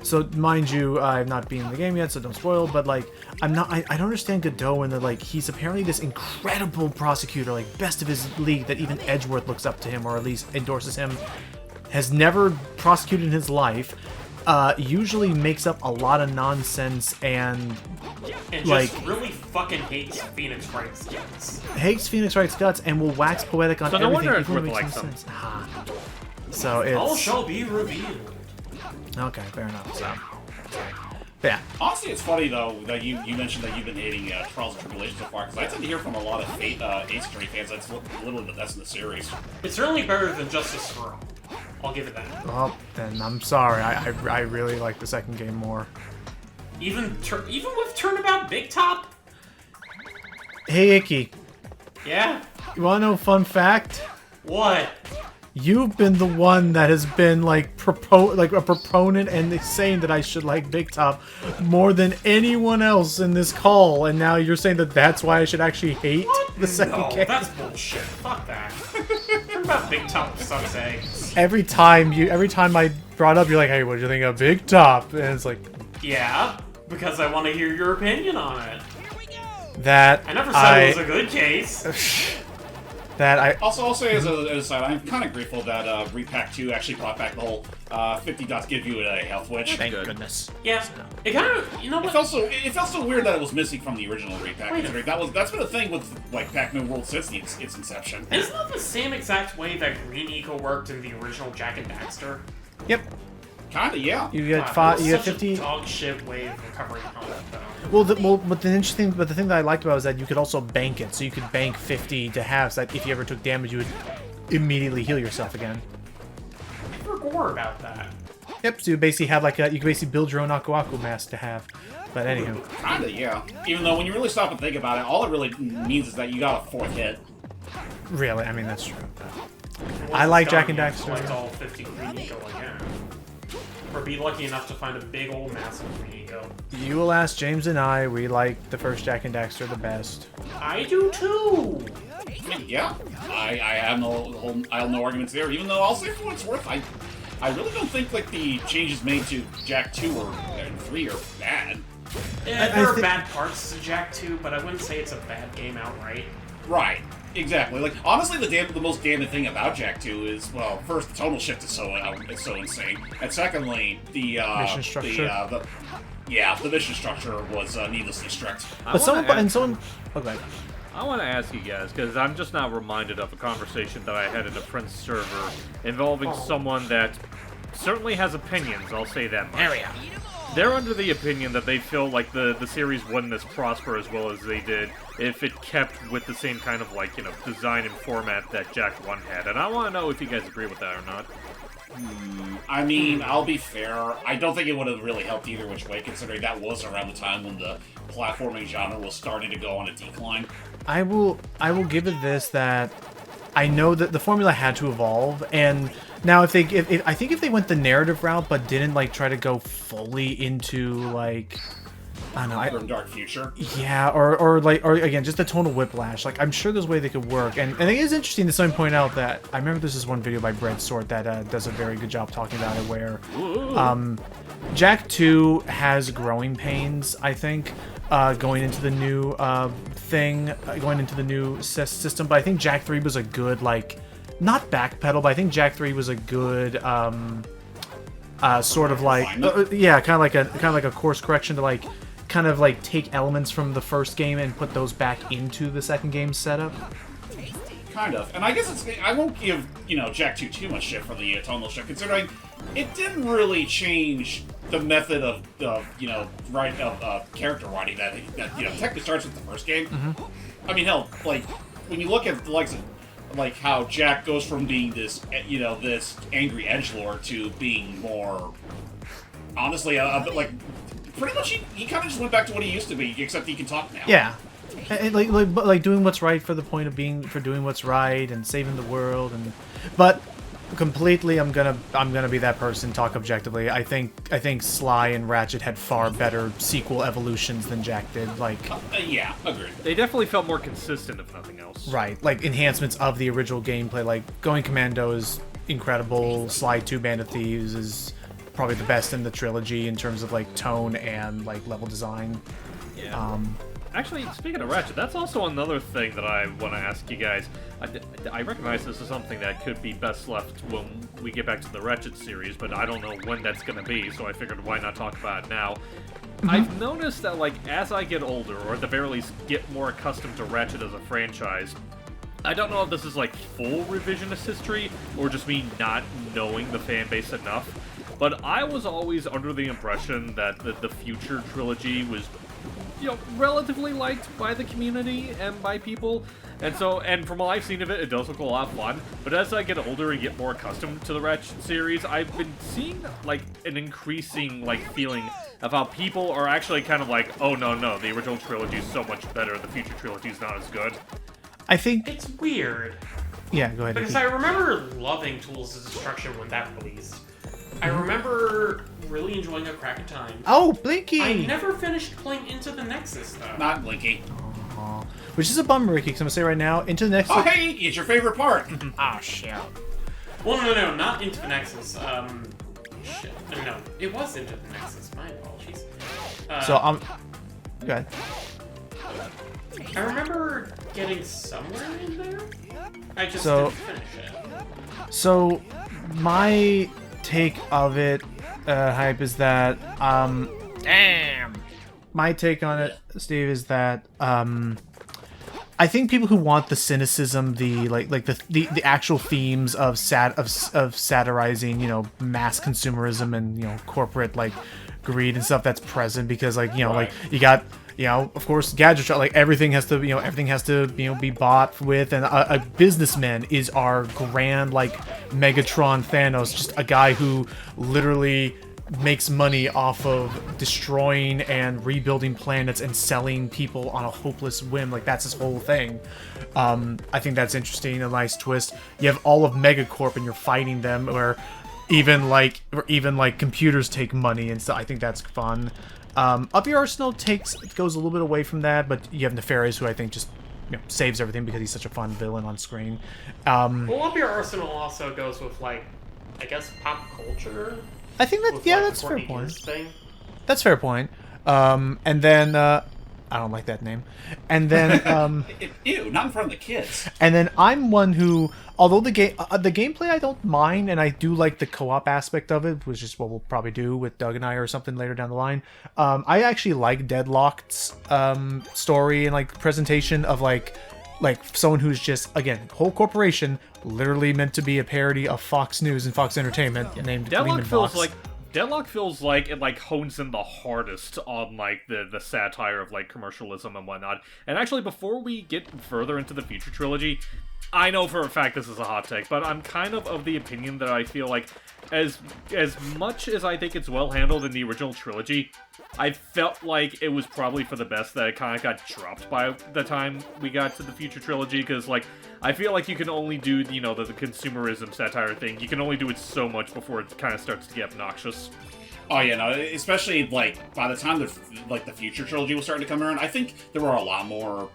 so mind you, I've not been in the game yet, so don't spoil. But like, I don't understand Godot in that like he's apparently this incredible prosecutor, like best of his league, that even Edgeworth looks up to him or at least endorses him. Has never prosecuted in his life. Usually makes up a lot of nonsense and And like just really fucking hates Phoenix Wright's guts. hates Phoenix Wright's guts and will wax poetic on So no everything. wonder even when it Edgeworth makes no likes him. sense. So it's All shall be revealed. okay, fair enough. So, but yeah. Honestly, it's funny though that you mentioned that you've been hating Trials and Tribulations so far, because I tend to hear from a lot of Ace Attorney fans that's literally the best in the series. It's certainly better than Justice for All. I'll give it that. Well, then I'm sorry. I really like the second game more. Even with Turnabout Big Top? Hey, Icky, Yeah? you wanna know a fun fact? What? You've been the one that has been like a proponent and saying that I should like Big Top more than anyone else in this call, and now you're saying that that's why I should actually hate the second No, game. that's bullshit. Fuck that. Turnabout Big Top sucks eggs. Every time I brought up, you're like, "Hey, what do you think of Big Top?" And it's like Yeah, because I want to hear your opinion on it. that. I never said it was a good case. That I. Also, I'll say as an aside, I'm kind of grateful that Re-Pac 2 actually brought back the whole 50 dots give you a health witch. Thank Good. goodness. Yeah, it kind of, you know It what? felt so weird that it was missing from the original Re-Pac. Wait a Considering that's been a thing with like Pac-Man World since its inception. Isn't that the same exact way that Green Eco worked in the original Jack and Daxter? Yep. Kinda, yeah. You get God, five. it was You get such 50. a dog shit way of recovering from it, though. But the thing that I liked about it was that you could also bank it, so you could bank 50 to have, so that if you ever took damage, you would immediately heal yourself again. I forgot about that. Yep. So you basically have you could basically build your own Aku Aku mask to have. But anywho, Kinda, yeah. Even though when you really stop and think about it, all it really means is that you got a fourth hit. really, I mean that's true. And once I like it's Jack done, and you Daxter. collect all 50 Green Eco again. or be lucky enough to find a big old massive ego. You will ask James and I. We like the first Jak and Daxter the best. I do too. Yeah, I have no arguments there. Even though I'll say for what it's worth, I really don't think like the changes made to Jak 2 and 3 are bad. There are bad parts to Jak 2, but I wouldn't say it's a bad game outright. Right. Exactly. Like honestly, the most damning thing about Jak 2 is, well, first the tonal shift is so insane, and secondly the mission structure. The mission structure was needlessly strict. Okay. I want to ask you guys, because I'm just now reminded of a conversation that I had in a friend's server involving someone that certainly has opinions, I'll say that much. Area. They're under the opinion that they feel like the series wouldn't as prosper as well as they did if it kept with the same kind of, like, you know, design and format that Jak 1 had. And I want to know if you guys agree with that or not. I mean, I'll be fair. I don't think it would have really helped either which way, considering that was around the time when the platforming genre was starting to go on a decline. I will give it this, that I know that the formula had to evolve, and now I think if they went the narrative route but didn't like try to go fully into like, I don't know, Dark Future. Yeah, or again, just a tonal whiplash. Like, I'm sure there's a way they could work. And I think it's interesting that someone point out that, I remember this is one video by Bread Sort that does a very good job talking about it, where Jak 2 has growing pains, I think, going into the new going into the new system. But I think Jak 3 was a good, like, not backpedal, but I think Jak 3 was a good sort of like, kind of like a course correction to like, kind of like take elements from the first game and put those back into the second game setup. Kind of. And I guess I won't give, Jak 2 too much shit for the tonal shift, considering it didn't really change the method of character writing that technically starts with the first game. Mm-hmm. I mean, hell, like, when you look at the likes of, like, how Jak goes from being this, this angry edgelord to being more, honestly, a bit like, pretty much he kind of just went back to what he used to be, except he can talk now. Yeah. And like doing what's right for the point of doing what's right and saving the world, but completely I'm gonna be that person, talk objectively. I think Sly and Ratchet had far better sequel evolutions than Jak did. Like, yeah, agreed. They definitely felt more consistent, if nothing else. Right, like enhancements of the original gameplay. Like Going Commando is incredible. Sly 2 Band of Thieves is probably the best in the trilogy in terms of like tone and like level design. Yeah. Actually, speaking of Ratchet, that's also another thing that I want to ask you guys. I recognize this is something that could be best left when we get back to the Ratchet series, but I don't know when that's going to be, so I figured why not talk about it now. I've noticed that, like, as I get older, or at the very least get more accustomed to Ratchet as a franchise, I don't know if this is, like, full revisionist history, or just me not knowing the fan base enough, but I was always under the impression that the Future trilogy was, relatively liked by the community and by people. And from what I've seen of it, it does look a lot of fun. But as I get older and get more accustomed to the Ratchet series, I've been seeing, like, an increasing, like, feeling of how people are actually kind of like, oh, no, the original trilogy is so much better, the Future trilogy is not as good. I think it's weird. Yeah, go ahead. Because I remember loving Tools of Destruction when that released. I remember really enjoying A Crack of Time. Oh, Blinky! I never finished playing Into the Nexus, though. Not Blinky. Aww. Which is a bummer, Ricky, because I'm going to say right now, Into the Nexus... Oh, hey! It's your favorite part! Oh, shit. Well, no, not Into the Nexus. Shit. No, it was Into the Nexus. My apologies. Go ahead. I remember getting somewhere in there. I just didn't finish it. So, my take of it, Hype, is that, damn! My take on it, Steve, is that, I think people who want the cynicism, the actual themes of satirizing, mass consumerism and, corporate, like, greed and stuff that's present, because, like, like, you got... of course, gadget shop, like, everything has to, be bought with, and a businessman is our grand, like, Megatron Thanos, just a guy who literally makes money off of destroying and rebuilding planets and selling people on a hopeless whim. Like, that's his whole thing. I think that's interesting, a nice twist. You have all of Megacorp and you're fighting them, where even like computers take money and stuff. I think that's fun. Up Your Arsenal goes a little bit away from that, but you have Nefarious, who I think just saves everything because he's such a fun villain on screen. Well, Up Your Arsenal also goes with, like, I guess pop culture. I think that with, that's a fair Courtney point. Gibbs thing. That's a fair point. And then I don't like that name. And then Ew, not in front of the kids. and then I'm one who, although the gameplay I don't mind, and I do like the co-op aspect of it, which is what we'll probably do with Doug and I or something later down the line. I actually like Deadlocked's story and like presentation of like someone who's just, again, whole corporation, literally meant to be a parody of Fox News and Fox Entertainment, named Lehman Fox. Deadlock feels like it like hones in the hardest on like the satire of like commercialism and whatnot. And actually, before we get further into the future trilogy, I know for a fact this is a hot take, but I'm kind of the opinion that I feel like as much as I think it's well handled in the original trilogy, I felt like it was probably for the best that it kind of got dropped by the time we got to the future trilogy, because like I feel like you can only do the consumerism satire thing. You can only do it so much before it kind of starts to get obnoxious. Oh yeah, no, especially like by the time the future trilogy was starting to come around, I think there were a lot more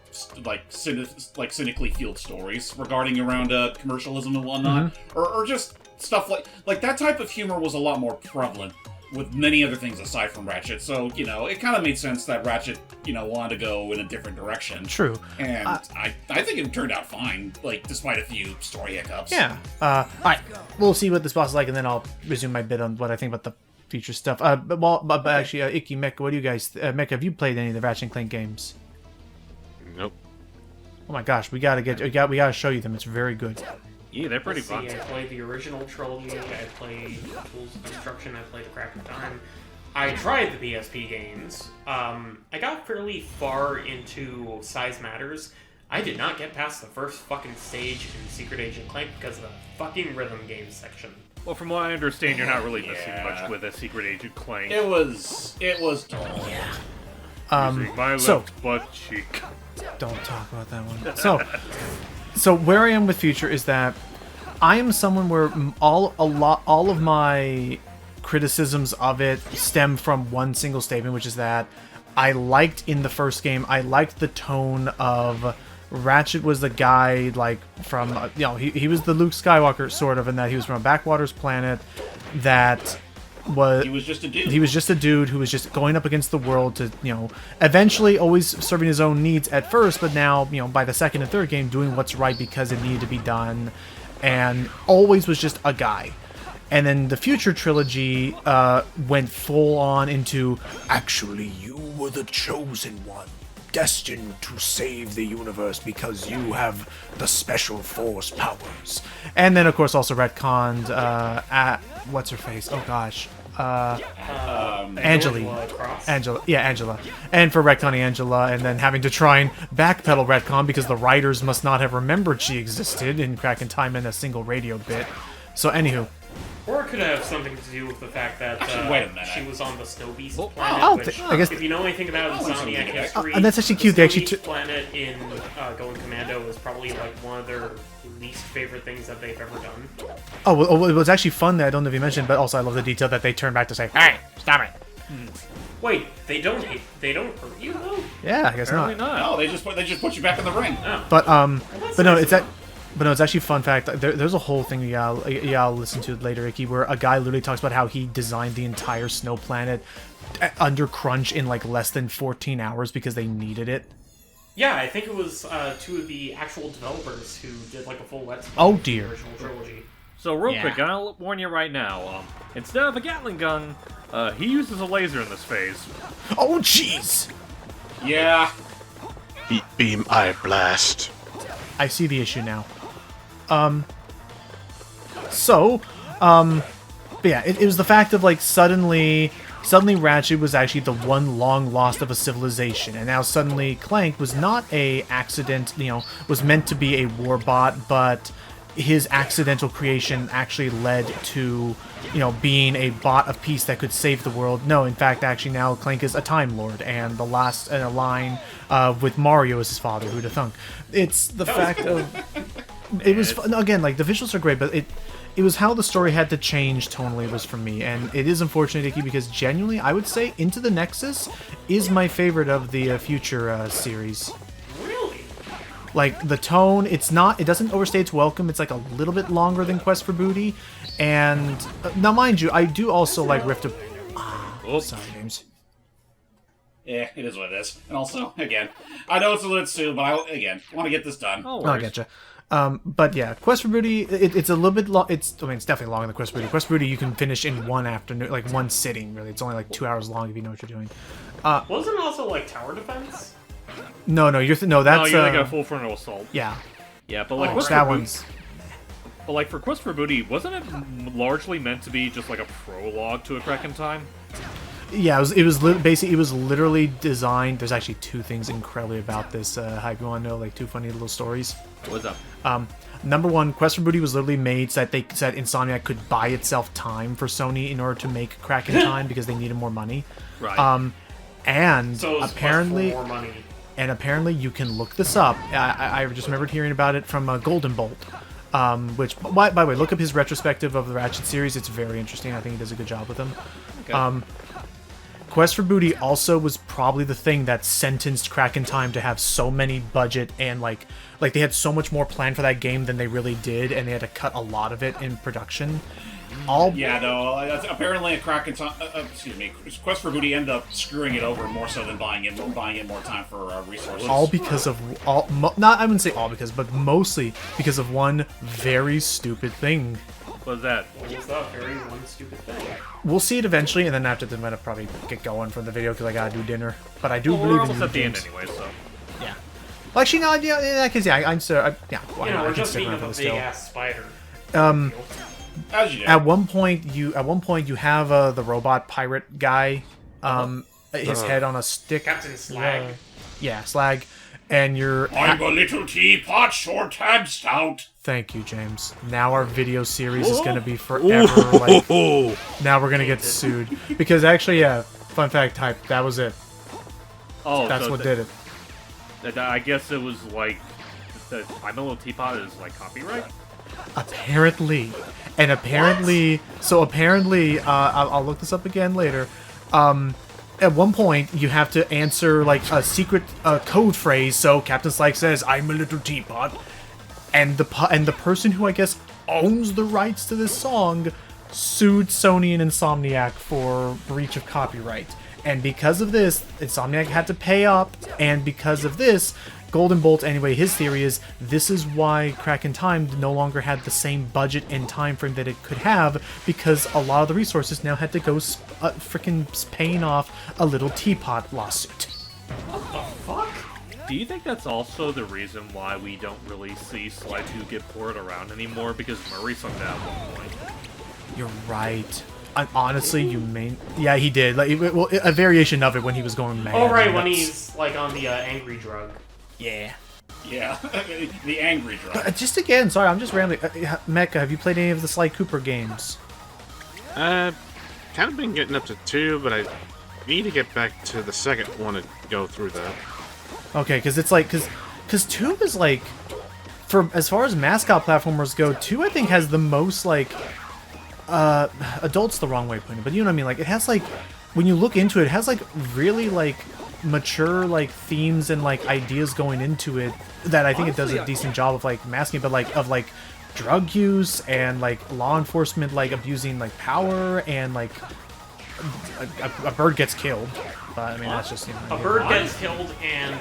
cynically fueled stories regarding around commercialism and whatnot, or just stuff like that type of humor was a lot more prevalent with many other things aside from Ratchet. So it kind of made sense that Ratchet wanted to go in a different direction. True, and I think it turned out fine, like despite a few story hiccups. Yeah. All right, we'll see what this boss is like, and then I'll resume my bit on what I think about the future stuff. But actually, Icky, Mech, what do you guys... Mech, have you played any of the Ratchet & Clank games? Nope. Oh my gosh, we gotta show you them. It's very good. Yeah, they're pretty fun. I played the original trilogy, I played Tools of Destruction, I played The Crack of Time. I tried the PSP games. I got fairly far into Size Matters. I did not get past the first fucking stage in Secret Agent Clank because of the fucking rhythm games section. Well, from what I understand, you're not really missing much with a Secret Agent Clank. It was dull. Using my left butt cheek. Don't talk about that one. So where I am with Future is that I am someone where all of my criticisms of it stem from one single statement, which is that I liked in the first game, I liked the tone of Ratchet was the guy like from he was the Luke Skywalker sort of, in that he was from a backwaters planet that he was just a dude. He was just a dude who was just going up against the world to, eventually always serving his own needs at first, but now, by the second and third game, doing what's right because it needed to be done, and always was just a guy. And then the future trilogy went full on into, actually, you were the chosen one, destined to save the universe because you have the special force powers. And then, of course, also retconned what's her face? Oh gosh. Angela. And for retconning Angela, and then having to try and backpedal retcon because the writers must not have remembered she existed in Crack in Time in a single radio bit. So, anywho. Or it could have something to do with the fact that she was on the Snow Beast planet, I guess if you know anything about Insomniac history, and that's actually cute. The They Snow actually Beast planet in Going Commando is probably like one of their least favorite things that they've ever done. Oh, well, it was actually fun that I don't know if you mentioned, but also I love the detail that they turn back to say, "Hey, stop it." Wait, they don't hurt you though? Yeah, I guess Apparently not. No, they just put you back in the ring. Oh. But no, nice it's that. But no, it's actually a fun fact. There's a whole thing y'all listen to later, Icky, where a guy literally talks about how he designed the entire snow planet under crunch in like less than 14 hours because they needed it. Yeah, I think it was two of the actual developers who did like a full let's play Oh of the dear. original trilogy. So real quick, I'll warn you right now. Instead of a Gatling gun, he uses a laser in this phase. Oh jeez. Yeah. Heat beam eye blast. I see the issue now. But yeah, it was the fact of like suddenly Ratchet was actually the one long lost of a civilization, and now suddenly Clank was not a accident, was meant to be a war bot, but his accidental creation actually led to, being a bot of peace that could save the world. No, in fact, actually now Clank is a Time Lord, and the last in a line with Mario as his father, who'da thunk. It's the fact of... It was fun. Again, like, the visuals are great, but it was how the story had to change tonally was for me, and it is unfortunate, Icky, because genuinely, I would say Into the Nexus is my favorite of the future series. Really? Like, the tone, it doesn't overstay its welcome, it's like a little bit longer than Quest for Booty, and, now mind you, I do also like Rift of... Sorry, James. Yeah, it is what it is. And also, again, I know it's a little soon, but I want to get this done. Oh, I getcha. But yeah, Quest for Booty, it's a little bit long. It's definitely longer than Quest for Booty. Quest for Booty you can finish in one afternoon, like one sitting, really. It's only like 2 hours long if you know what you're doing. Wasn't it also like tower defense? No, that's... No, you're like a full frontal assault. Yeah. Yeah, but like... That one's... But like, for Quest for Booty, wasn't it largely meant to be just like a prologue to A Crack in Time? Yeah, it was basically, it was literally designed... There's actually two things incredibly about this, hype. You want to know, like, two funny little stories? What's up? Number one, Quest for Booty was literally made so that Insomniac could buy itself time for Sony in order to make Crack in Time because they needed more money. Right. And So it was apparently... more money. And apparently you can look this up. I just remembered hearing about it from Golden Bolt. Which, by the way, look up his retrospective of the Ratchet series. It's very interesting. I think he does a good job with them. Okay. Quest for Booty also was probably the thing that sentenced Crack in Time to have so many budget and like they had so much more planned for that game than they really did, and they had to cut a lot of it in production. Yeah, no. Apparently, a Crack in Time. Quest for Booty ended up screwing it over more so than buying it more time for resources. All because of not I wouldn't say all because, but mostly because of one very stupid thing. What's that? What was that very one stupid thing? We'll see it eventually, and then after this, I'm gonna probably get going from the video because I gotta do dinner. But I do Well, believe we're in almost you, at the end James. anyway, so... Yeah. Well, actually, no, yeah, because I'm so yeah. Well, You know, I we're can just stick beating around up for a this big still. ass spider. As you do. At one point, you have the robot pirate guy, his head on a stick. Captain Slag. Yeah, Slag, and you're. I'm a little teapot, short and stout. Thank you, James. Now our video series is gonna be forever. Like, now we're gonna get sued because actually, yeah. Fun fact, type. That was it. Oh, That's so what did it. I guess it was like... I'm a Little Teapot is like copyright? Apparently. And apparently... So apparently, I'll look this up again later. At one point, you have to answer, like, a secret code phrase. So Captain Slag says, I'm a little teapot. And the person who, I guess, owns the rights to this song sued Sony and Insomniac for breach of copyright. And because of this, Insomniac had to pay up. And because of this... Golden Bolt, anyway, his theory is this is why Crack in Time no longer had the same budget and time frame that it could have because a lot of the resources now had to go freaking paying off a little teapot lawsuit. Fuck? Do you think that's also the reason why we don't really see Slide 2 get ported around anymore? Because Murray sung that at one point. You're right. Honestly, you may... Yeah, he did. Like, a variation of it when he was going mad. Oh, right, when he's, like, on the angry drug. Yeah. Yeah, the angry drug. Just again, sorry, I'm just rambling. Mecha, have you played any of the Sly Cooper games? Kind of been getting up to 2, but I need to get back to the second one to go through that. Okay, because it's like... Because 2 is like... For as far as mascot platformers go, 2 I think has the most, like... adult's the wrong way of putting it, but you know what I mean? Like, it has, like... When you look into it, it has, like, really, like... mature like themes and like ideas going into it that I think Honestly, it does a decent job of like masking, but like of like drug use and like law enforcement like abusing like power and like a bird gets killed. But I mean that's just A bird gets killed and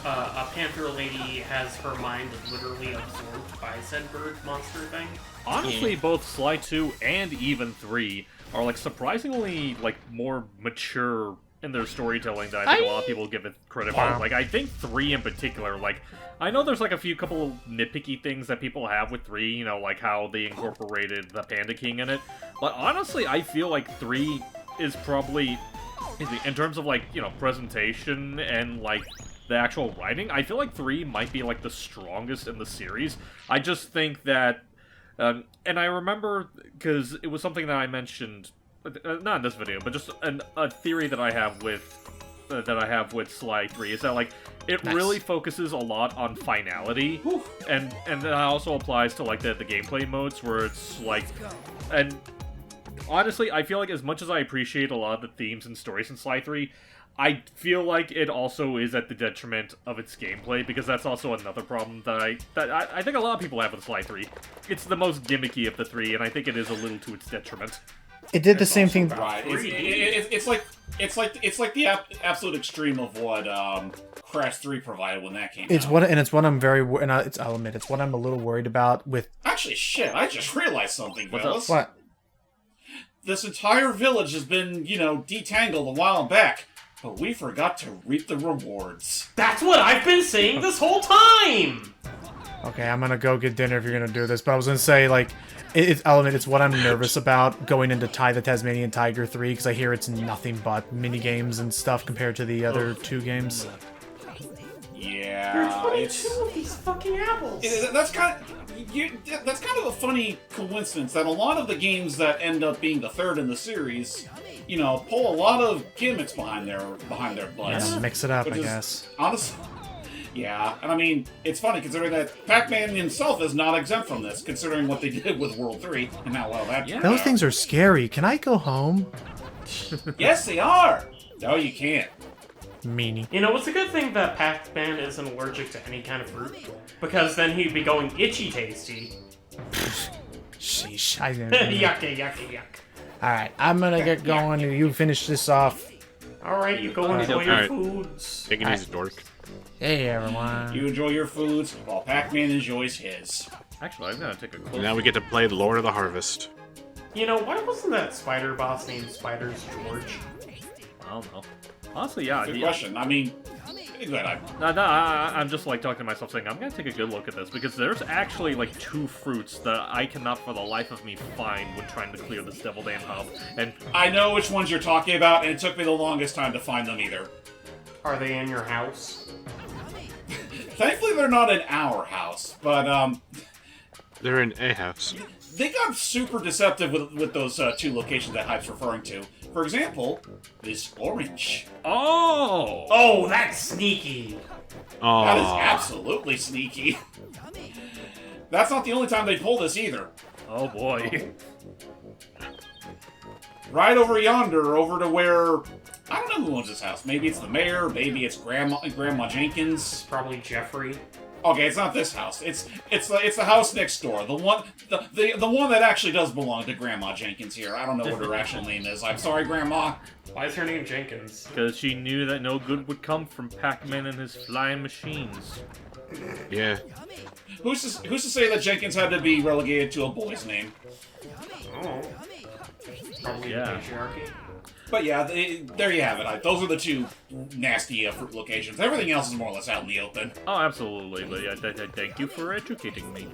a panther lady has her mind literally absorbed by said bird monster thing. Honestly, both Sly 2 and even 3 are like surprisingly like more mature in their storytelling that I think a lot of people give it credit for. Like, I think 3 in particular, like, I know there's like a couple nitpicky things that people have with 3, you know, like how they incorporated the Panda King in it, but honestly, I feel like 3 is probably, in terms of like, you know, presentation and like the actual writing, I feel like 3 might be like the strongest in the series. I just think that, and I remember, because it was something that I mentioned not in this video, but just a theory that I have with that I have with Sly 3 is that like it really focuses a lot on finality, and that also applies to like the gameplay modes where it's like, and honestly, I feel like as much as I appreciate a lot of the themes and stories in Sly 3, I feel like it also is at the detriment of its gameplay, because that's also another problem that I think a lot of people have with Sly 3. It's the most gimmicky of the three, and I think it is a little to its detriment. It did the same thing. Right. It's like the absolute extreme of what Crash 3 provided when that came out. It's what I'm very and I'll admit it's what I'm a little worried about with. Actually, shit! I just realized something, fellas. What? This entire village has been, detangled a while back, but we forgot to reap the rewards. That's what I've been saying this whole time! Okay, I'm gonna go get dinner if you're gonna do this, but I was gonna say, like, I'll admit, it's what I'm nervous about going into the Tasmanian Tiger 3, because I hear it's nothing but mini-games and stuff compared to the other two games. Yeah, There's 22 of these fucking apples! That's kind of a funny coincidence that a lot of the games that end up being the third in the series, pull a lot of gimmicks behind their butts. Yeah, mix it up, I guess. Honestly, yeah, and I mean, it's funny considering that Pac-Man himself is not exempt from this, considering what they did with World 3, and how well that turned Those out. things are scary. Can I go home? Yes, they are! No, you can't. Meanie. It's a good thing that Pac-Man isn't allergic to any kind of fruit, because then he'd be going itchy tasty. Sheesh. Yucky, yucky, yuck. Alright, I'm gonna get going. You finish this off. Alright, you go enjoy your foods. Take it easy, dork. Hey, everyone. You enjoy your foods, while Pac-Man enjoys his. Actually, I'm gonna take a close Now we get to play Lord of the Harvest. Why wasn't that spider boss named Spiders George? I don't know. Honestly, yeah. Good question. I mean, good. I'm just like talking to myself saying, I'm gonna take a good look at this, because there's actually like 2 fruits that I cannot for the life of me find when trying to clear this Devil Damn Hub. And I know which ones you're talking about, and it took me the longest time to find them either. Are they in your house? Thankfully, they're not in our house, but They're in a house. they got super deceptive with those 2 locations that Hype's referring to. For example, this orange. oh, Oh, that's sneaky! Oh, That is absolutely sneaky. That's not the only time they pull this either. oh boy. Right over yonder, over to where... I don't know who owns this house. Maybe it's the mayor, maybe it's Grandma Jenkins. Probably Jeffrey. Okay, it's not this house. It's the house next door. The one that actually does belong to Grandma Jenkins here. I don't know what her actual name is. I'm sorry, Grandma. Why is her name Jenkins? Because she knew that no good would come from Pac-Man and his flying machines. yeah. Who's to say that Jenkins had to be relegated to a boy's name? Oh. Probably Yeah. the patriarchy. But yeah, there you have it. Those are the 2 nasty fruit locations. Everything else is more or less out in the open. Oh, absolutely. But yeah, thank you for educating me.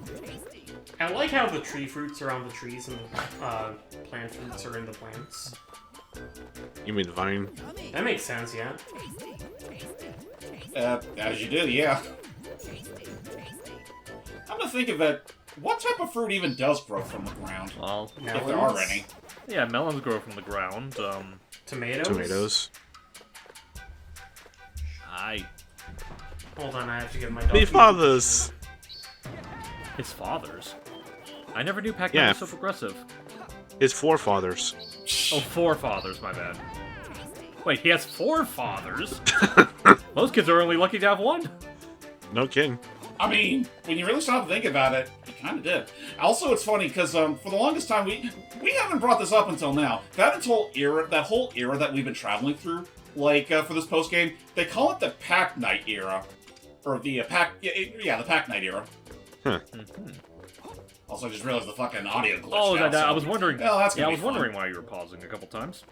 I like how the tree fruits are on the trees and the plant fruits are in the plants. You mean the vine? That makes sense, yeah. As you do, yeah. I'm gonna think of it. What type of fruit even does grow from the ground? Well, If there are any. yeah, melons grow from the ground. Tomatoes? Tomatoes. Hold on, I have to get my dog. The fathers. His fathers. I never knew Pac-Man Yeah. was so progressive. His forefathers. Oh, 4 fathers, my bad. Wait, he has 4 fathers? Most kids are only lucky to have 1. No kidding. I mean, when you really stop to think about it, you kind of did. Also, it's funny because for the longest time we haven't brought this up until now. That whole era that we've been traveling through, like for this post game, they call it the Pac Night era, or the the Pac Night era. Huh. Also, I just realized the fucking audio glitched Oh, out, so- I was wondering. Well, that's yeah, gonna I be was fun. wondering why you were pausing a couple times.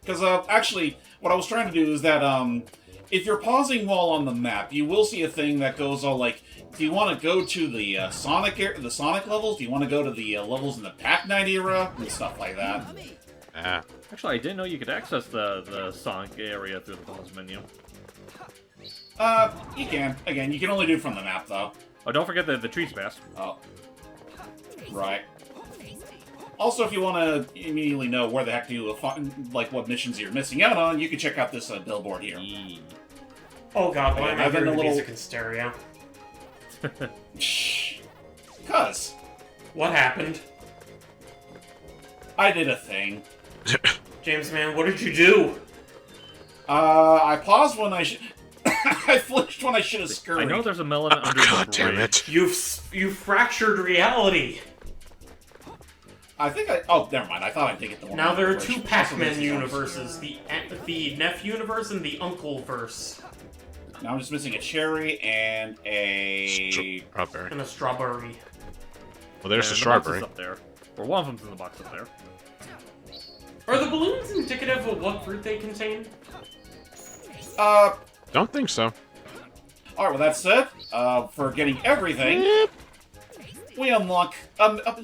Because actually, what I was trying to do is that if you're pausing while on the map, you will see a thing that goes all like, do you want to go to the Sonic levels? Do you want to go to the levels in the Pac-Night era and stuff like that? Ah. Actually, I didn't know you could access the Sonic area through the pause menu. You can. Again, you can only do it from the map though. Oh, don't forget the tree smash. Oh, right. Also, if you want to immediately know where the heck you find, like what missions you're missing out on, you can check out this billboard here. Oh god, why am I I've been hearing a little- music in stereo? Shh. Cuz. What happened? I did a thing. James, man, what did you do? I paused when I should... I flinched when I should have scurried. I know there's a melon under God the damn bridge. it. You've fractured reality. I think I... Oh, never mind. I thought I did get the one. Now there are first. two Also, Pac-Man this is universes, the Neff universe and the Uncle verse. Now I'm just missing a cherry and a... Strawberry. And a strawberry. Well, there's And the the box strawberry. is up there. Or one of them's in the box up there. Are the balloons indicative of what fruit they contain? Don't think so. Alright, with that said, for getting everything, we unlock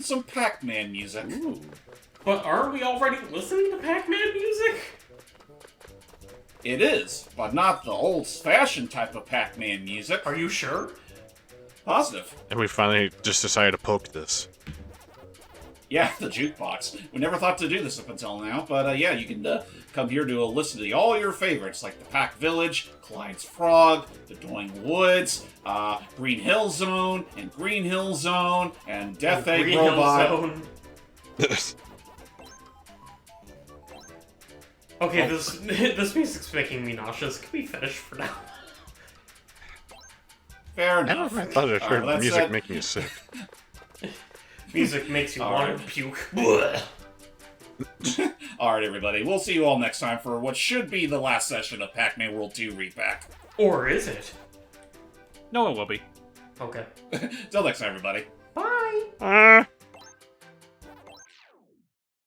some Pac-Man music. But aren't we already listening to Pac-Man music? It is, but not the old-fashioned type of Pac-Man music. Are you sure? Positive. And we finally just decided to poke this. Yeah, the jukebox. We never thought to do this up until now, but yeah, you can come here to listen to all your favorites, like the Pac-Village, Clyde's Frog, the Doing Woods, Green Hill Zone, and Green Hill Zone, and Death Egg Green Hill Robot. Zone. Okay, this music's making me nauseous. Can we finish for now? Fair I enough. never thought I'd heard Alright, that music said- making you sick. Music makes you want to puke. Blech. Alright, everybody. We'll see you all next time for what should be the last session of Pac-Man World 2 Re-Pac. Or is it? No, it will be. Okay. Till next time, everybody. Bye! Ah.